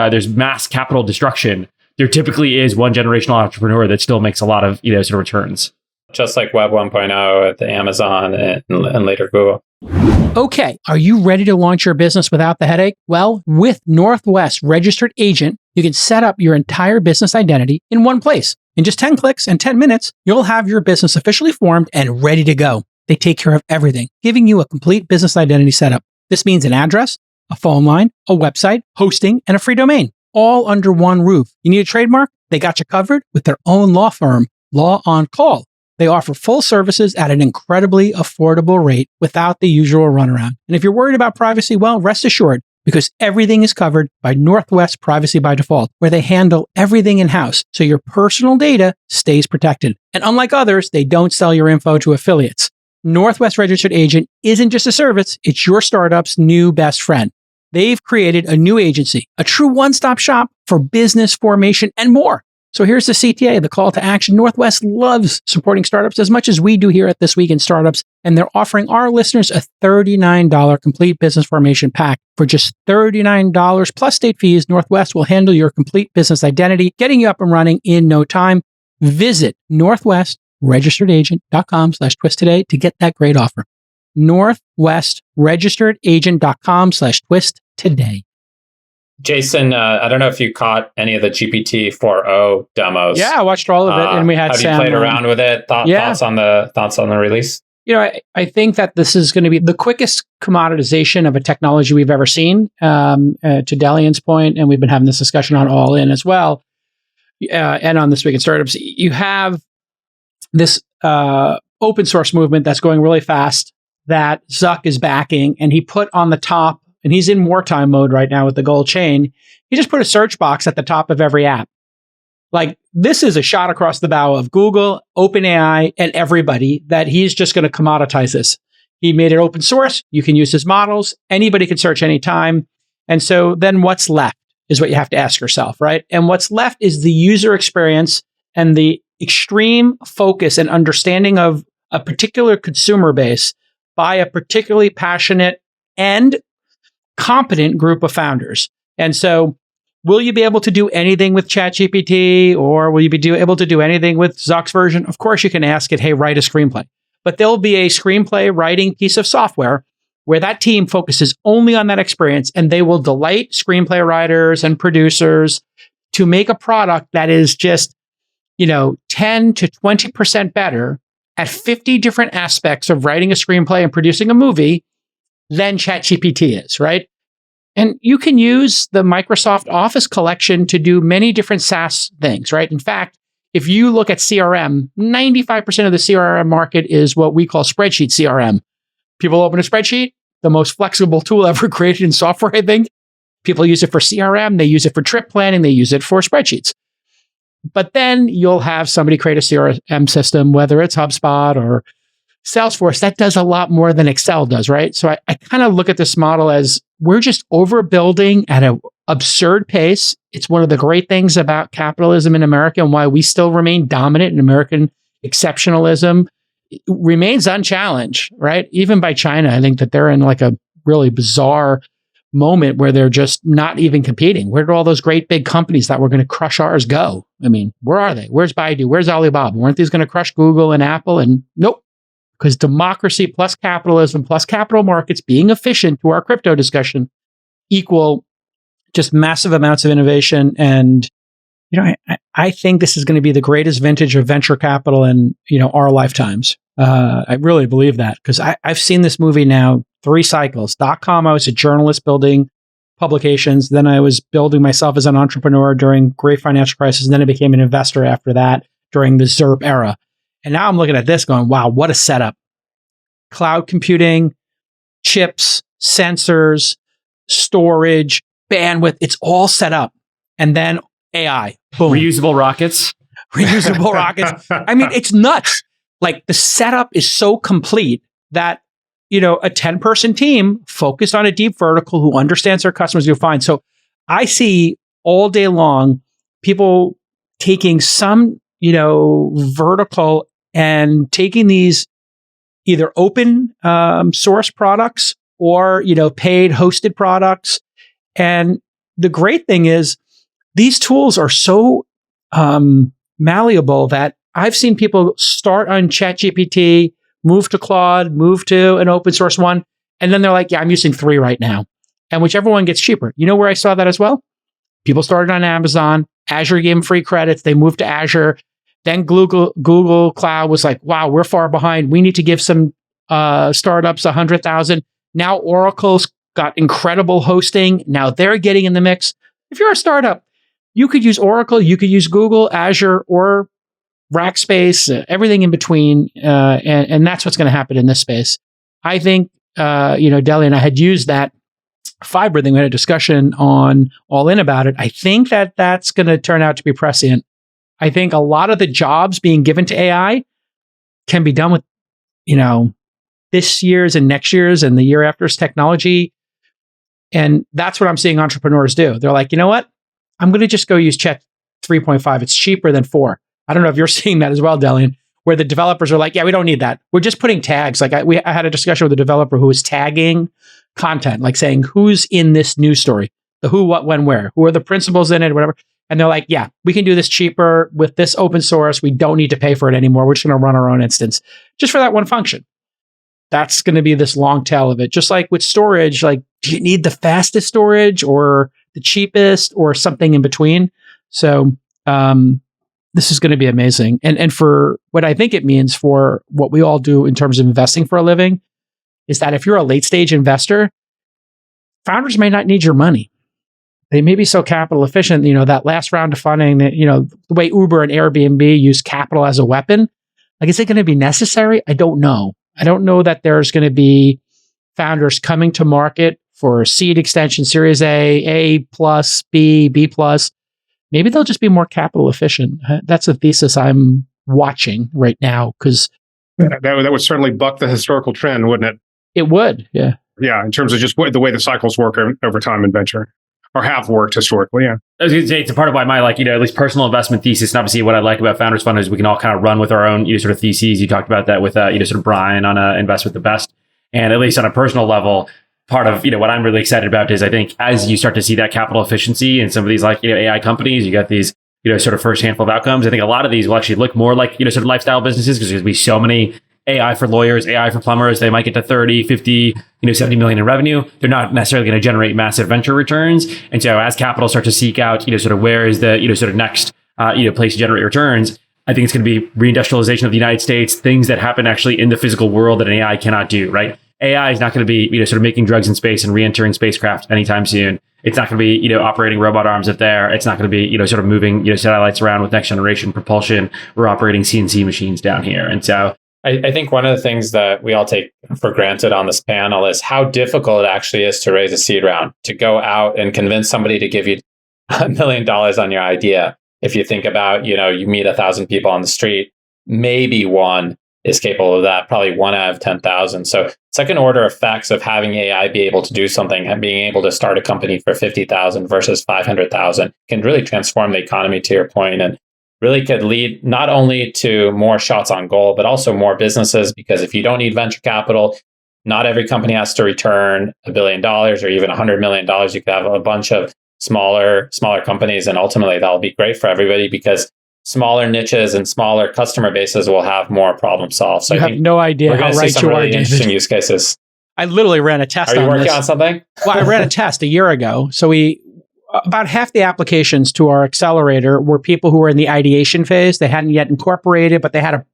there's mass capital destruction, there typically is one generational entrepreneur that still makes a lot of, sort of returns. Just like Web 1.0 at the Amazon and later Google. Okay, are you ready to launch your business without the headache? Well, with Northwest Registered Agent, you can set up your entire business identity in one place. In just 10 clicks and 10 minutes, you'll have your business officially formed and ready to go. They take care of everything, giving you a complete business identity setup. This means an address, a phone line, a website, hosting, and a free domain, all under one roof. You need a trademark? They got you covered with their own law firm, Law on Call. They offer full services at an incredibly affordable rate without the usual runaround. And if you're worried about privacy, well, rest assured, because everything is covered by Northwest Privacy by Default, where they handle everything in-house, so your personal data stays protected. And unlike others, they don't sell your info to affiliates. Northwest Registered Agent isn't just a service, it's your startup's new best friend. They've created a new agency, a true one-stop shop for business formation and more. So here's the CTA, the call to action. Northwest loves supporting startups as much as we do here at This Week in Startups, and they're offering our listeners a $39 complete business formation pack. For just $39 plus state fees, Northwest will handle your complete business identity, getting you up and running in no time. Visit northwestregisteredagent.com/twist today to get that great offer. northwestregisteredagent.com/twist today. Jason, I don't know if you caught any of the GPT-4o demos. Yeah, I watched all of it, and we had have Sam. Have you played around with it? Thoughts on the release? You know, I think that this is going to be the quickest commoditization of a technology we've ever seen. To Delian's point, and we've been having this discussion on All In as well, and on This Week in Startups. You have this open source movement that's going really fast that Zuck is backing, and he put on the top. And he's in wartime mode right now with the gold chain. He just put a search box at the top of every app. Like, this is a shot across the bow of Google, OpenAI, and everybody that he's just going to commoditize this. He made it open source. You can use his models. Anybody can search anytime. And so then what's left is what you have to ask yourself, right? And what's left is the user experience and the extreme focus and understanding of a particular consumer base by a particularly passionate and competent group of founders. And so will you be able to do anything with ChatGPT, or will you be able to do anything with Zuck's version? Of course, you can ask it, hey, write a screenplay. But there'll be a screenplay writing piece of software where that team focuses only on that experience, and they will delight screenplay writers and producers to make a product that is just, 10 to 20% better at 50 different aspects of writing a screenplay and producing a movie than ChatGPT is, right? And you can use the Microsoft Office collection to do many different SaaS things, right? In fact, if you look at CRM, 95% of the CRM market is what we call spreadsheet CRM. People open a spreadsheet, the most flexible tool ever created in software, I think. People use it for CRM, they use it for trip planning, they use it for spreadsheets. But then you'll have somebody create a CRM system, whether it's HubSpot or Salesforce, that does a lot more than Excel does, right? So I kind of look at this model as we're just overbuilding at an absurd pace. It's one of the great things about capitalism in America and why we still remain dominant in American exceptionalism. It remains unchallenged, right? Even by China, I think that they're in like a really bizarre moment where they're just not even competing. Where do all those great big companies that were going to crush ours go? I mean, where are they? Where's Baidu? Where's Alibaba? Weren't these going to crush Google and Apple? And nope. Because democracy plus capitalism plus capital markets being efficient to our crypto discussion equal just massive amounts of innovation. And, I think this is going to be the greatest vintage of venture capital in, our lifetimes. I really believe that because I've seen this movie now 3 cycles. .com, I was a journalist building publications. Then I was building myself as an entrepreneur during great financial crisis. And then I became an investor after that during the ZERP era. And now I'm looking at this going, wow, what a setup. Cloud computing, chips, sensors, storage, bandwidth, it's all set up. And then AI, boom. Reusable rockets. Reusable rockets. I mean, it's nuts. Like the setup is so complete that, a 10-person team focused on a deep vertical who understands their customers, you'll find. So I see all day long people taking some vertical and taking these either open source products or, paid hosted products. And the great thing is these tools are so malleable that I've seen people start on ChatGPT move to Claude, move to an open source one. And then they're like, yeah, I'm using 3 right now. And whichever one gets cheaper. You know where I saw that as well? People started on Amazon. Azure gave them free credits. They moved to Azure. Then Google Cloud was like, wow, we're far behind. We need to give some startups 100,000. Now Oracle's got incredible hosting. Now they're getting in the mix. If you're a startup, you could use Oracle, you could use Google, Azure, or Rackspace, everything in between. And that's what's going to happen in this space. I think, Delian and I had used that fiber thing. We had a discussion on All In about it. I think that's going to turn out to be prescient. I think a lot of the jobs being given to AI can be done with, this year's and next year's and the year after's technology. And that's what I'm seeing entrepreneurs do. They're like, you know what? I'm going to just go use Chat 3.5. It's cheaper than 4. I don't know if you're seeing that as well, Delian, where the developers are like, yeah, we don't need that. We're just putting tags. Like I had a discussion with a developer who was tagging content, like saying, who's in this news story? The who, what, when, where? Who are the principals in it, whatever. And they're like, yeah, we can do this cheaper with this open source. We don't need to pay for it anymore. We're just going to run our own instance just for that one function. That's going to be this long tail of it. Just like with storage, like, do you need the fastest storage or the cheapest or something in between? So this is going to be amazing. And for what I think it means for what we all do in terms of investing for a living is that if you're a late stage investor, founders may not need your money. They may be so capital efficient, that last round of funding, the way Uber and Airbnb use capital as a weapon, like, is it going to be necessary? I don't know. I don't know that there's going to be founders coming to market for seed extension, Series A plus, B plus. Maybe they'll just be more capital efficient. That's a thesis I'm watching right now because that would certainly buck the historical trend, wouldn't it? It would, yeah. Yeah, in terms of just the way the cycles work over time in venture. Or have worked historically, yeah. I was going to say, it's a part of why my, at least personal investment thesis, and obviously what I like about Founders Fund is we can all kind of run with our own, sort of theses. You talked about that with, sort of Brian on Invest with the Best. And at least on a personal level, part of, what I'm really excited about is I think as you start to see that capital efficiency in some of these AI companies, you got these, sort of first handful of outcomes. I think a lot of these will actually look more like, sort of lifestyle businesses because there's going to be so many AI for lawyers, AI for plumbers. They might get to 30, 50, 70 million in revenue. They're not necessarily going to generate massive venture returns. And so as capital starts to seek out, sort of where is the, sort of next, place to generate returns, I think it's going to be reindustrialization of the United States, things that happen actually in the physical world that an AI cannot do, right? AI is not going to be, sort of making drugs in space and re-entering spacecraft anytime soon. It's not going to be, operating robot arms up there. It's not going to be, sort of moving, satellites around with next generation propulsion. We're operating CNC machines down here. And so I think one of the things that we all take for granted on this panel is how difficult it actually is to raise a seed round, to go out and convince somebody to give you $1 million on your idea. If you think about, you meet 1,000 people on the street, maybe one is capable of that, probably 1 out of 10,000. So second order effects of having AI be able to do something and being able to start a company for 50,000 versus 500,000 can really transform the economy, to your point, and really could lead not only to more shots on goal, but also more businesses. Because if you don't need venture capital, not every company has to return $1 billion or even $100 million. You could have a bunch of smaller companies, and ultimately that'll be great for everybody because smaller niches and smaller customer bases will have more problem solved. So I think have no idea how right you are. Really interesting use cases. I literally ran a test on this. Are you working on something? Well, I ran a test a year ago. So about half the applications to our accelerator were people who were in the ideation phase. They hadn't yet incorporated, but they had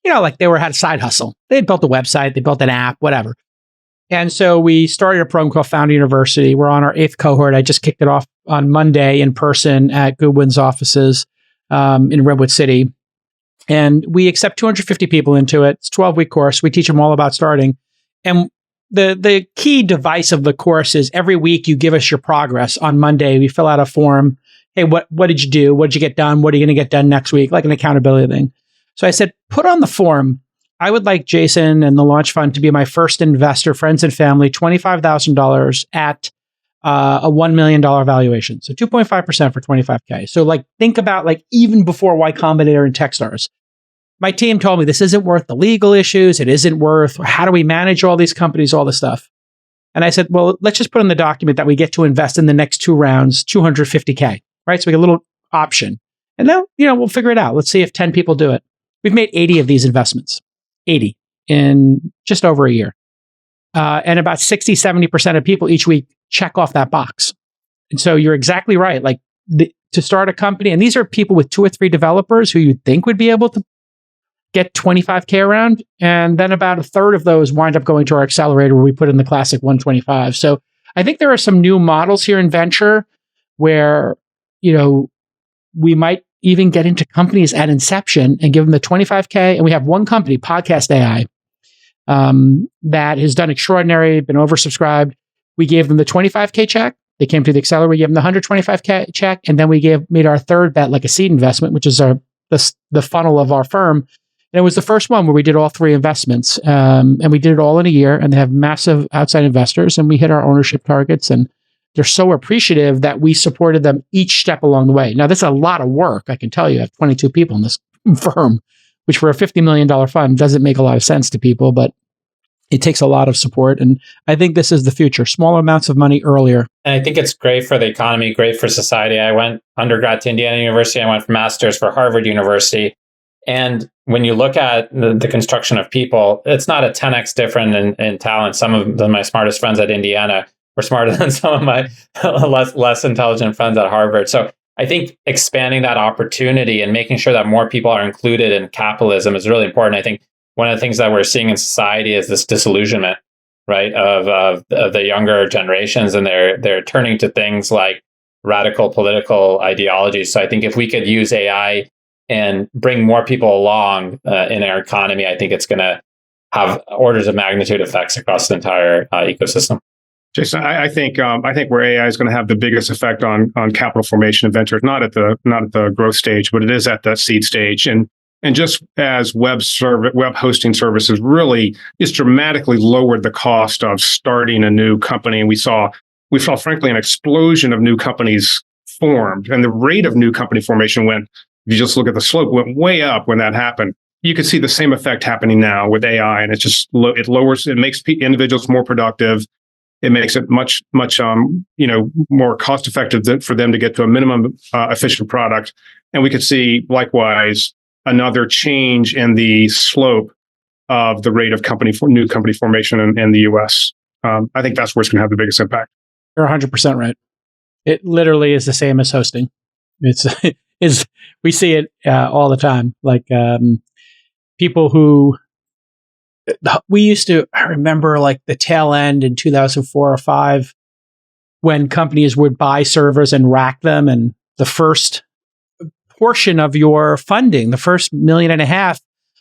had a side hustle. They had built a website, they built an app, whatever. And so we started a program called Founder University. We're on our 8th cohort. I just kicked it off on Monday in person at Goodwin's offices in Redwood City. And we accept 250 people into it. It's a 12-week course. We teach them all about starting. And the key device of the course is every week you give us your progress. On Monday, we fill out a form. Hey, what did you do? What did you get done? What are you going to get done next week? Like an accountability thing. So I said, put on the form, I would like Jason and the Launch Fund to be my first investor, friends and family, $25,000 at a $1 million valuation. So 2.5% for $25K. So think about even before Y Combinator and Techstars. My team told me this isn't worth the legal issues. It isn't worth how do we manage all these companies, all this stuff. And I said, well, let's just put in the document that we get to invest in the next 2 rounds, $250K, right? So we get a little option. And then, we'll figure it out. Let's see if 10 people do it. We've made 80 of these investments. 80 in just over a year. And about 60, 70% of people each week check off that box. And so you're exactly right. Like to start a company, and these are people with 2 or 3 developers who you'd think would be able to get 25K around. And then about a third of those wind up going to our accelerator where we put in the classic 125. So I think there are some new models here in venture where, we might even get into companies at inception and give them the 25K. And we have one company, Podcast AI, that has done extraordinary, been oversubscribed. We gave them the 25K check. They came to the accelerator. We gave them the 125K check. And then we made our third bet like a seed investment, which is the funnel of our firm. And it was the first one where we did all 3 investments. And we did it all in a year. And they have massive outside investors. And we hit our ownership targets. And they're so appreciative that we supported them each step along the way. Now, this is a lot of work. I can tell you, I have 22 people in this firm, which for a $50 million fund doesn't make a lot of sense to people, but it takes a lot of support. And I think this is the future. Smaller amounts of money earlier. And I think it's great for the economy, great for society. I went undergrad to Indiana University. I went for master's for Harvard University. And when you look at the construction of people, it's not a 10x different in talent. Some of my smartest friends at Indiana were smarter than some of my less intelligent friends at Harvard. So I think expanding that opportunity and making sure that more people are included in capitalism is really important. I think one of the things that we're seeing in society is this disillusionment, right, of the younger generations, and they're turning to things like radical political ideologies. So I think if we could use AI and bring more people along in our economy, I think it's going to have orders of magnitude effects across the entire ecosystem. Jason, I think where AI is going to have the biggest effect on capital formation and venture, not at the growth stage, but it is at that seed stage. And just as web hosting services really just dramatically lowered the cost of starting a new company, and we saw frankly an explosion of new companies formed, and the rate of new company formation went. If you just look at the slope, went way up when that happened. You can see the same effect happening now with AI, and it makes individuals more productive. It makes it much more cost effective for them to get to a minimum efficient product. And we could see likewise another change in the slope of the rate of new company formation in the U.S. I think that's where it's going to have the biggest impact. You're 100% right. It literally is the same as hosting. We see it all the time. Like people who I remember like the tail end in 2004 or 5 when companies would buy servers and rack them, and the first portion of your funding, the first $1.5 million,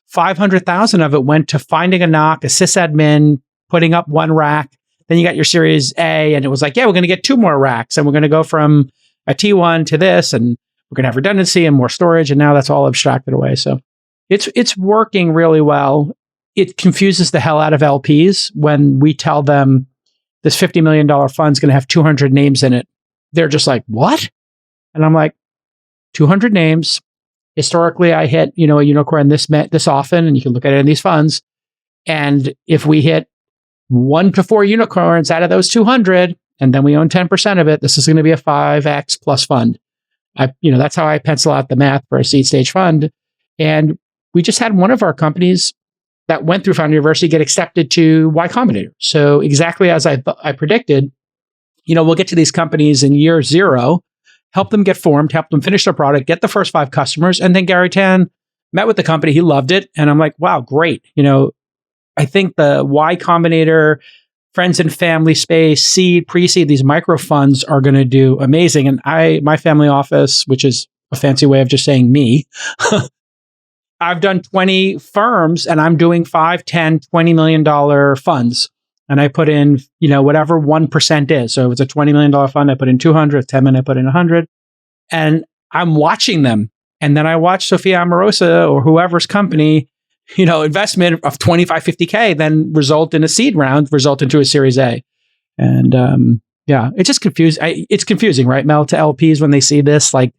500,000 of it went to finding a NOC, a sysadmin, putting up 1 rack. Then you got your Series A, and it was like, yeah, we're going to get 2 more racks, and we're going to go from a T1 to this, and we're going to have redundancy and more storage. And now that's all abstracted away. So it's working really well. It confuses the hell out of LPs when we tell them this $50 million fund is going to have 200 names in it. They're just like, what? And I'm like, 200 names. Historically, I hit, a unicorn this often, and you can look at it in these funds. And if we hit 1 to 4 unicorns out of those 200, and then we own 10% of it, this is going to be a 5x plus fund. That's how I pencil out the math for a seed stage fund. And we just had one of our companies that went through Founder University get accepted to Y Combinator. So exactly as I predicted, we'll get to these companies in year 0, help them get formed, help them finish their product, get the first 5 customers. And then Gary Tan met with the company. He loved it. And I'm like, wow, great. I think the Y Combinator, friends and family space, seed, pre-seed, these micro funds are going to do amazing. And my family office, which is a fancy way of just saying me, I've done 20 firms, and I'm doing $5, $10, $20 million funds. And I put in, whatever 1% is. So if it's a $20 million fund, I put in 200, 10 million, I put in 100. And I'm watching them. And then I watch Sophia Amorosa or whoever's company, investment of 25, 50K, then result in a seed round, result into a Series A. And it's just confusing. It's confusing, right, Mel, to LPs when they see this, like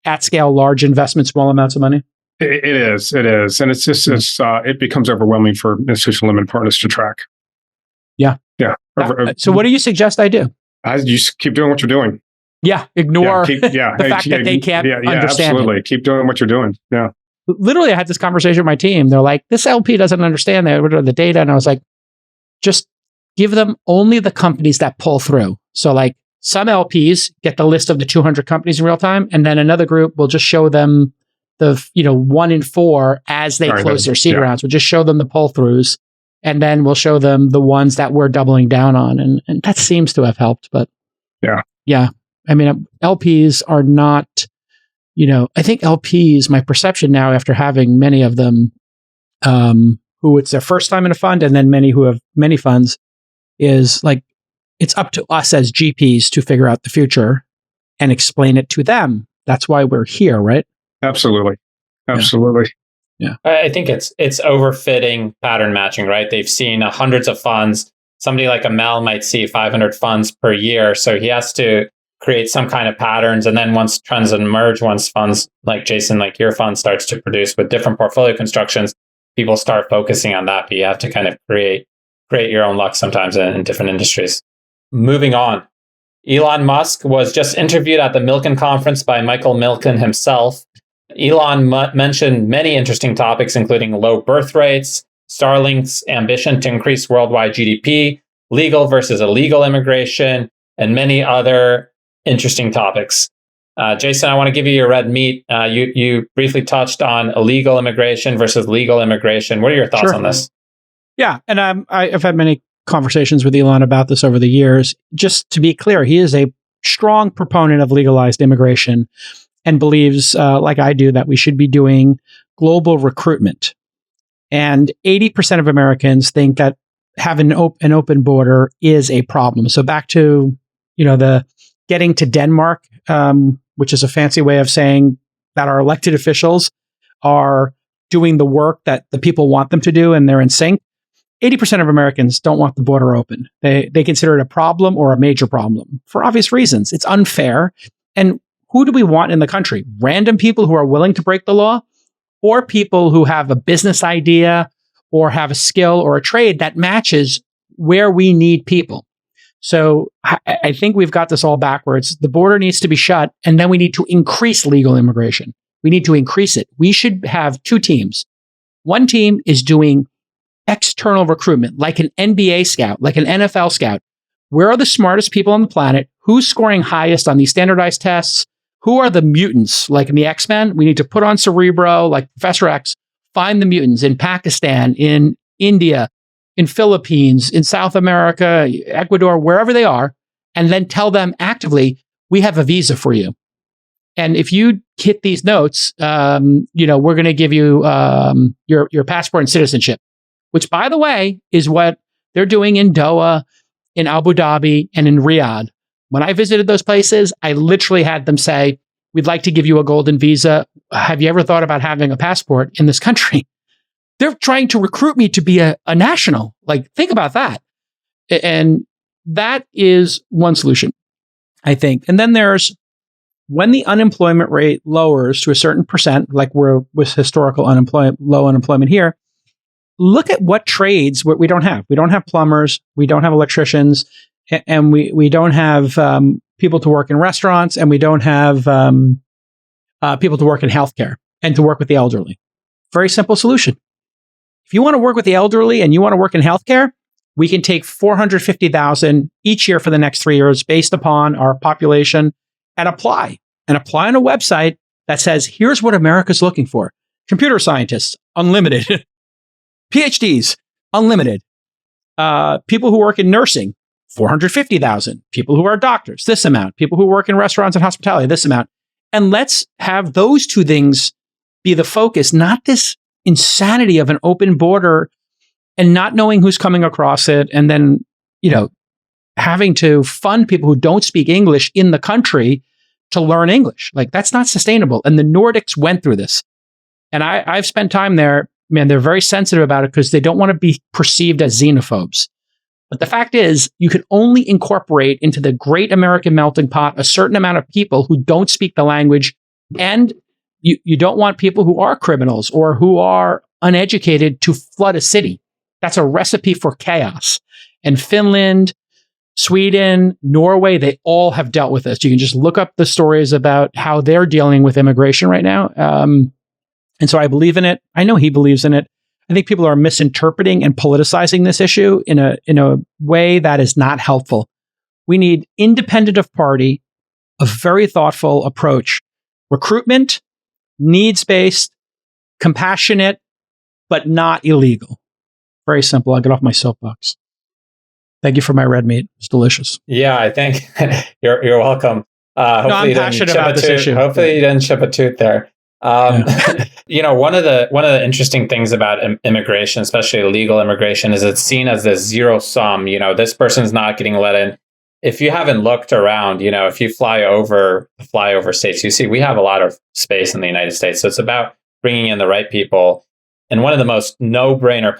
at scale, large investment, small amounts of money? It is. And it's just, it becomes overwhelming for institutional limited partners to track. Yeah. Yeah. So what do you suggest I do? You just keep doing what you're doing. Yeah. Ignore the fact that they can't understand absolutely. it. Keep doing what you're doing. Yeah. literally I had this conversation with my team. They're like, this LP doesn't understand the data. And I was like, just give them only the companies that pull through. So like some LPs get the list of the 200 companies in real time. And then another group will just show them the, 1 in 4 as they close their seed rounds. We'll just show them the pull throughs. And then we'll show them the ones that we're doubling down on. And that seems to have helped. But yeah. I mean, LPs are not, I think LPs, my perception now after having many of them, who it's their first time in a fund and then many who have many funds, is like, it's up to us as GPs to figure out the future and explain it to them. That's why we're here, right? Absolutely. Yeah. I think it's overfitting pattern matching, right? They've seen hundreds of funds. Somebody like a Mel might see 500 funds per year. So he has to create some kind of patterns. And then once trends emerge, once funds like Jason, like your fund starts to produce with different portfolio constructions, people start focusing on that. But you have to kind of create your own luck sometimes in different industries. Moving on. Elon Musk was just interviewed at the Milken conference by Michael Milken himself. Elon mentioned many interesting topics, including low birth rates, Starlink's ambition to increase worldwide GDP, legal versus illegal immigration, and many other interesting topics. Jason, I want to give you your red meat. You briefly touched on illegal immigration versus legal immigration. What are your thoughts on this? Yeah, and I've had many conversations with Elon about this over the years. Just to be clear, he is a strong proponent of legalized immigration and believes, like I do, that we should be doing global recruitment. And 80% of Americans think that having an open border is a problem. So back to, the getting to Denmark, which is a fancy way of saying that our elected officials are doing the work that the people want them to do and they're in sync. 80% of Americans don't want the border open. They consider it a problem or a major problem for obvious reasons. It's unfair. And who do we want in the country? Random people who are willing to break the law, or people who have a business idea or have a skill or a trade that matches where we need people. So I think we've got this all backwards. The border needs to be shut, and then we need to increase legal immigration. We need to increase it. We should have 2 teams. One team is doing external recruitment, like an NBA scout, like an NFL scout. Where are the smartest people on the planet? Who's scoring highest on these standardized tests? Who are the mutants? Like in the X-Men, we need to put on Cerebro, like Professor X, find the mutants in Pakistan, in India, in Philippines, in South America, Ecuador, wherever they are, and then tell them actively, we have a visa for you. And if you hit these notes, we're going to give you your passport and citizenship, which, by the way, is what they're doing in Doha, in Abu Dhabi, and in Riyadh. When I visited those places, I literally had them say, we'd like to give you a golden visa. Have you ever thought about having a passport in this country? They're trying to recruit me to be a national. Like, think about that. And that is one solution, I think. And then there's when the unemployment rate lowers to a certain percent, like we're with historical low unemployment here, look at what trades we don't have. We don't have plumbers. We don't have electricians. And we don't have people to work in restaurants, and we don't have people to work in healthcare and to work with the elderly. Very simple solution. If you want to work with the elderly and you want to work in healthcare, we can take 450,000 each year for the next 3 years based upon our population and apply on a website that says, here's what America's looking for. Computer scientists, unlimited. PhDs, unlimited. People who work in nursing, 450,000. People who are doctors, this amount. People who work in restaurants and hospitality, this amount. And let's have those 2 things be the focus, not this insanity of an open border and not knowing who's coming across it. And then, having to fund people who don't speak English in the country to learn English. Like, that's not sustainable. And the Nordics went through this. And I've spent time there. Man, they're very sensitive about it because they don't want to be perceived as xenophobes. But the fact is, you can only incorporate into the great American melting pot a certain amount of people who don't speak the language. And you don't want people who are criminals or who are uneducated to flood a city. That's a recipe for chaos. And Finland, Sweden, Norway, they all have dealt with this. You can just look up the stories about how they're dealing with immigration right now. And so I believe in it. I know he believes in it. I think people are misinterpreting and politicizing this issue in a way that is not helpful. We need independent of party, a very thoughtful approach. Recruitment, needs-based, compassionate, but not illegal. Very simple. I'll get off my soapbox. Thank you for my red meat. It's delicious. Yeah, I think you're welcome. I'm passionate about this issue. Hopefully you didn't chip a tooth there. One of the interesting things about immigration, especially illegal immigration, is it's seen as this zero sum. This person's not getting let in. If you haven't looked around, if you fly over states, you see we have a lot of space in the United States. So it's about bringing in the right people. And one of the most no-brainer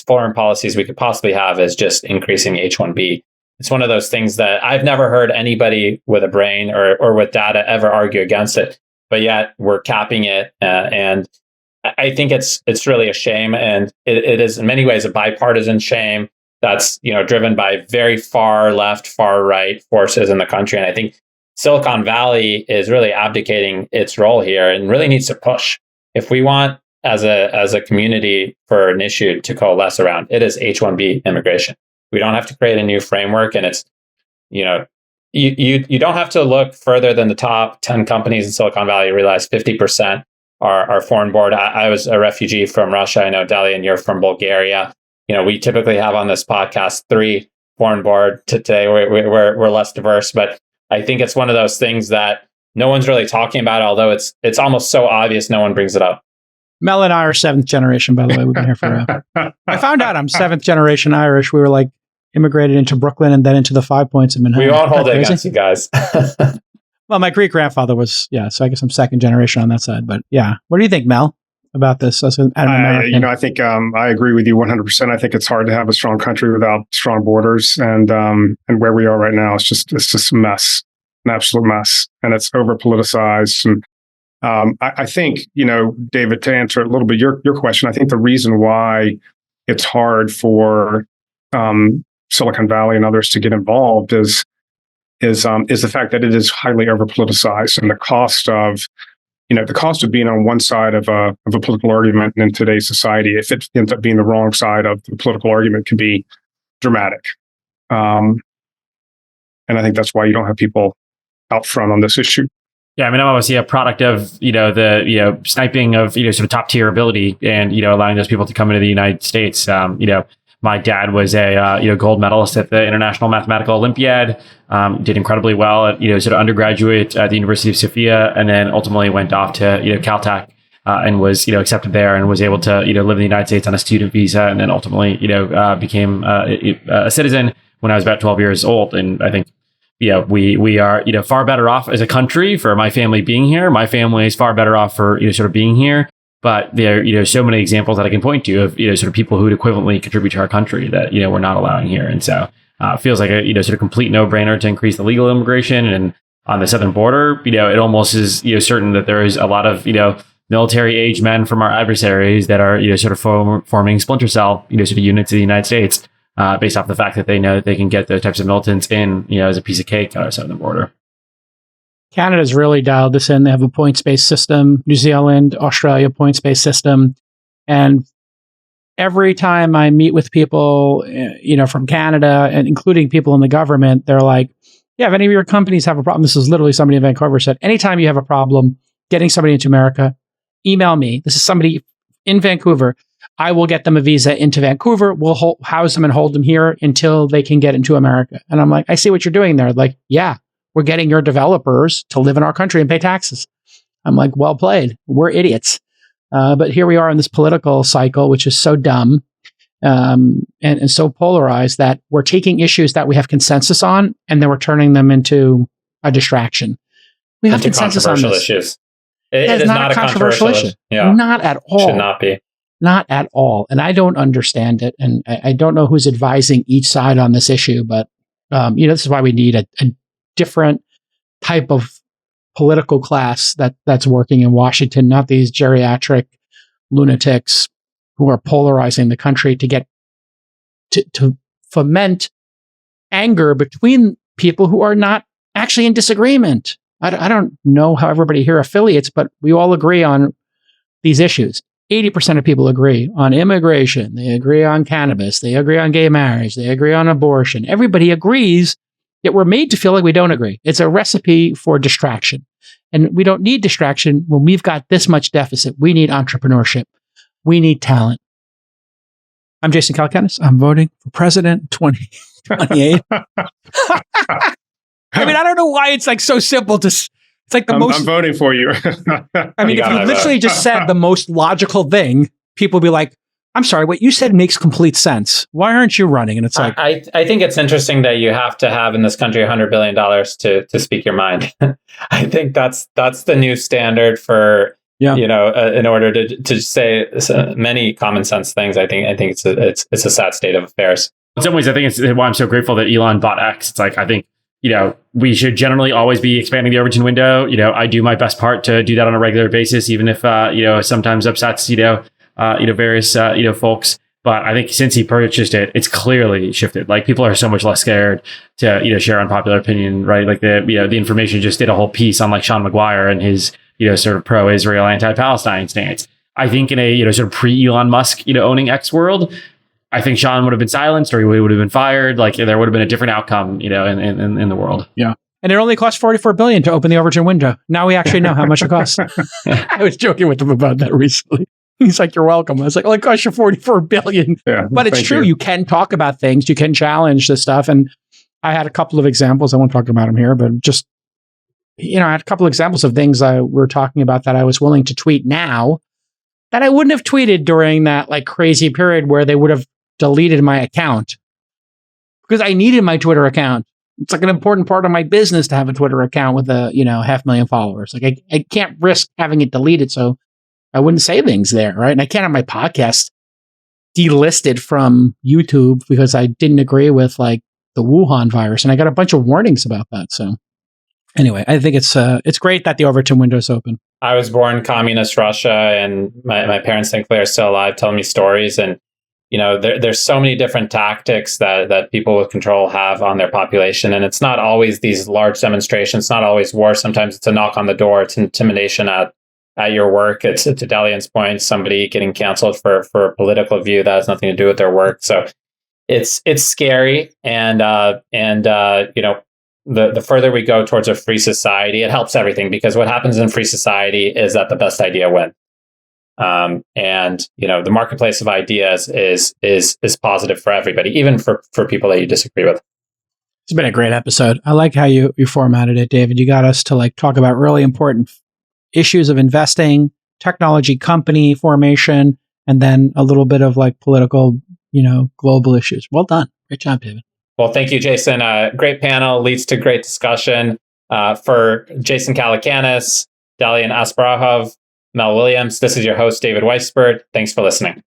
foreign policies we could possibly have is just increasing H-1B. It's one of those things that I've never heard anybody with a brain or with data ever argue against it. But yet we're capping it. And I think it's really a shame. And it is in many ways a bipartisan shame that's driven by very far left, far right forces in the country. And I think Silicon Valley is really abdicating its role here and really needs to push. If we want as a community for an issue to coalesce around, it is H-1B immigration. We don't have to create a new framework, and it's you don't have to look further than the top 10 companies in Silicon Valley to realize 50% are foreign born. I was a refugee from Russia. I know, Delian, you're from Bulgaria. We typically have on this podcast 3 foreign born. Today we're less diverse, but I think it's one of those things that no one's really talking about, although it's almost so obvious no one brings it up. Mel and I are 7th generation, by the way. We've been here forever. I found out I'm 7th generation Irish. We were immigrated into Brooklyn and then into the 5 Points in Manhattan. We won't hold it against you guys. Well, my great grandfather was, so I guess I'm 2nd generation on that side. But yeah, what do you think, Mel, about this? I think I agree with you 100%. I think it's hard to have a strong country without strong borders, and where we are right now, it's just a mess, an absolute mess, and it's over politicized. And I think, David, to answer a little bit your question, I think the reason why it's hard for Silicon Valley and others to get involved is the fact that it is highly over politicized, and the cost of being on one side of a political argument in today's society, if it ends up being the wrong side of the political argument, can be dramatic. And I think that's why you don't have people out front on this issue. Yeah, I mean, I'm obviously a product of, the sniping of, sort of top tier ability and, allowing those people to come into the United States. My dad was a, gold medalist at the International Mathematical Olympiad, did incredibly well at, sort of undergraduate at the University of Sofia, and then ultimately went off to, Caltech and was, accepted there and was able to, live in the United States on a student visa, and then ultimately, became a citizen when I was about 12 years old. And I think, we are, far better off as a country for my family being here. My family is far better off for, sort of being here. But there are, so many examples that I can point to of, sort of people who would equivalently contribute to our country that, we're not allowing here. And so it feels like a, sort of complete no-brainer to increase the legal immigration. And on the southern border, it almost is, certain that there is a lot of, military-age men from our adversaries that are, sort of forming splinter cell, sort of units in the United States. Based off the fact that they know that they can get those types of militants in, as a piece of cake on our southern border. Canada's really dialed this in. They have a points-based system. New Zealand, Australia, points-based system. And every time I meet with people, from Canada, and including people in the government, they're like, yeah, if any of your companies have a problem, this is literally somebody in Vancouver said, anytime you have a problem getting somebody into America, email me. This is somebody in Vancouver. I will get them a visa into Vancouver. We'll house them and hold them here until they can get into America. And I'm like, I see what you're doing there. Like, yeah, we're getting your developers to live in our country and pay taxes. I'm like, well played. We're idiots. But here we are in this political cycle, which is so dumb and so polarized that we're taking issues that we have consensus on, and then we're turning them into a distraction. We have consensus on this. Issues. It is not a controversial issue. Yeah. Not at all. Should not be. Not at all. And I don't understand it. And I don't know who's advising each side on this issue, but this is why we need a different type of political class that's working in Washington, not these geriatric lunatics who are polarizing the country to get to foment anger between people who are not actually in disagreement. I don't know how everybody here affiliates, but we all agree on these issues. 80% of people agree on immigration. They agree on cannabis. They agree on gay marriage. They agree on abortion. Everybody agrees that we're made to feel like we don't agree. It's a recipe for distraction. And we don't need distraction when we've got this much deficit. We need entrepreneurship. We need talent. I'm Jason Calacanis. I'm voting for president 2028. I mean, I don't know why it's like so simple to. It's like the most. I'm voting for you. I mean, if you literally just said the most logical thing, people would be like, "I'm sorry, what you said makes complete sense. Why aren't you running?" And it's like, I think it's interesting that you have to have in this country $100 billion to speak your mind. I think that's the new standard for in order to say many common sense things. I think it's a sad state of affairs. In some ways, I think it's why I'm so grateful that Elon bought X. It's like, I think, we should generally always be expanding the Overton window. I do my best part to do that on a regular basis, even if, sometimes upsets, various, folks. But I think since he purchased it, it's clearly shifted. Like, people are so much less scared to, share unpopular opinion, right? Like the Information just did a whole piece on like Sean McGuire and his, sort of pro-Israel, anti-Palestine stance. I think in a, sort of pre-Elon Musk, owning X world, I think Sean would have been silenced or he would have been fired. Like, there would have been a different outcome, in the world. Yeah. And it only cost $44 billion to open the Overton window. Now we actually know how much it costs. I was joking with him about that recently. He's like, "You're welcome." I was like, "Well, it cost you $44 billion." Yeah, but it's true. You can talk about things. You can challenge this stuff. And I had a couple of examples. I won't talk about them here, but just, I had a couple of examples of things we're talking about that I was willing to tweet now that I wouldn't have tweeted during that like crazy period where they would have deleted my account because I needed my Twitter account. It's like an important part of my business to have a Twitter account with 500,000 followers. Like I can't risk having it deleted. So I wouldn't say things there. Right. And I can't have my podcast delisted from YouTube because I didn't agree with like the Wuhan virus. And I got a bunch of warnings about that. So anyway, I think it's great that the Overton window is open. I was born communist Russia, and my parents think they're still alive, telling me stories. And there's so many different tactics that people with control have on their population. And it's not always these large demonstrations, not always war. Sometimes it's a knock on the door. It's intimidation at your work. It's, to Delian's point, somebody getting canceled for a political view that has nothing to do with their work. So it's scary. And the further we go towards a free society, it helps everything, because what happens in free society is that the best idea wins. The marketplace of ideas is positive for everybody, even for people that you disagree with. It's been a great episode. I like how you formatted it, David. You got us to like talk about really important issues of investing, technology company formation, and then a little bit of like political, global issues. Well done. Great job, David. Well, thank you, Jason. Great panel, leads to great discussion. For Jason Calacanis, Delian Asparouhov, Mel Williams, this is your host, David Weisburd. Thanks for listening.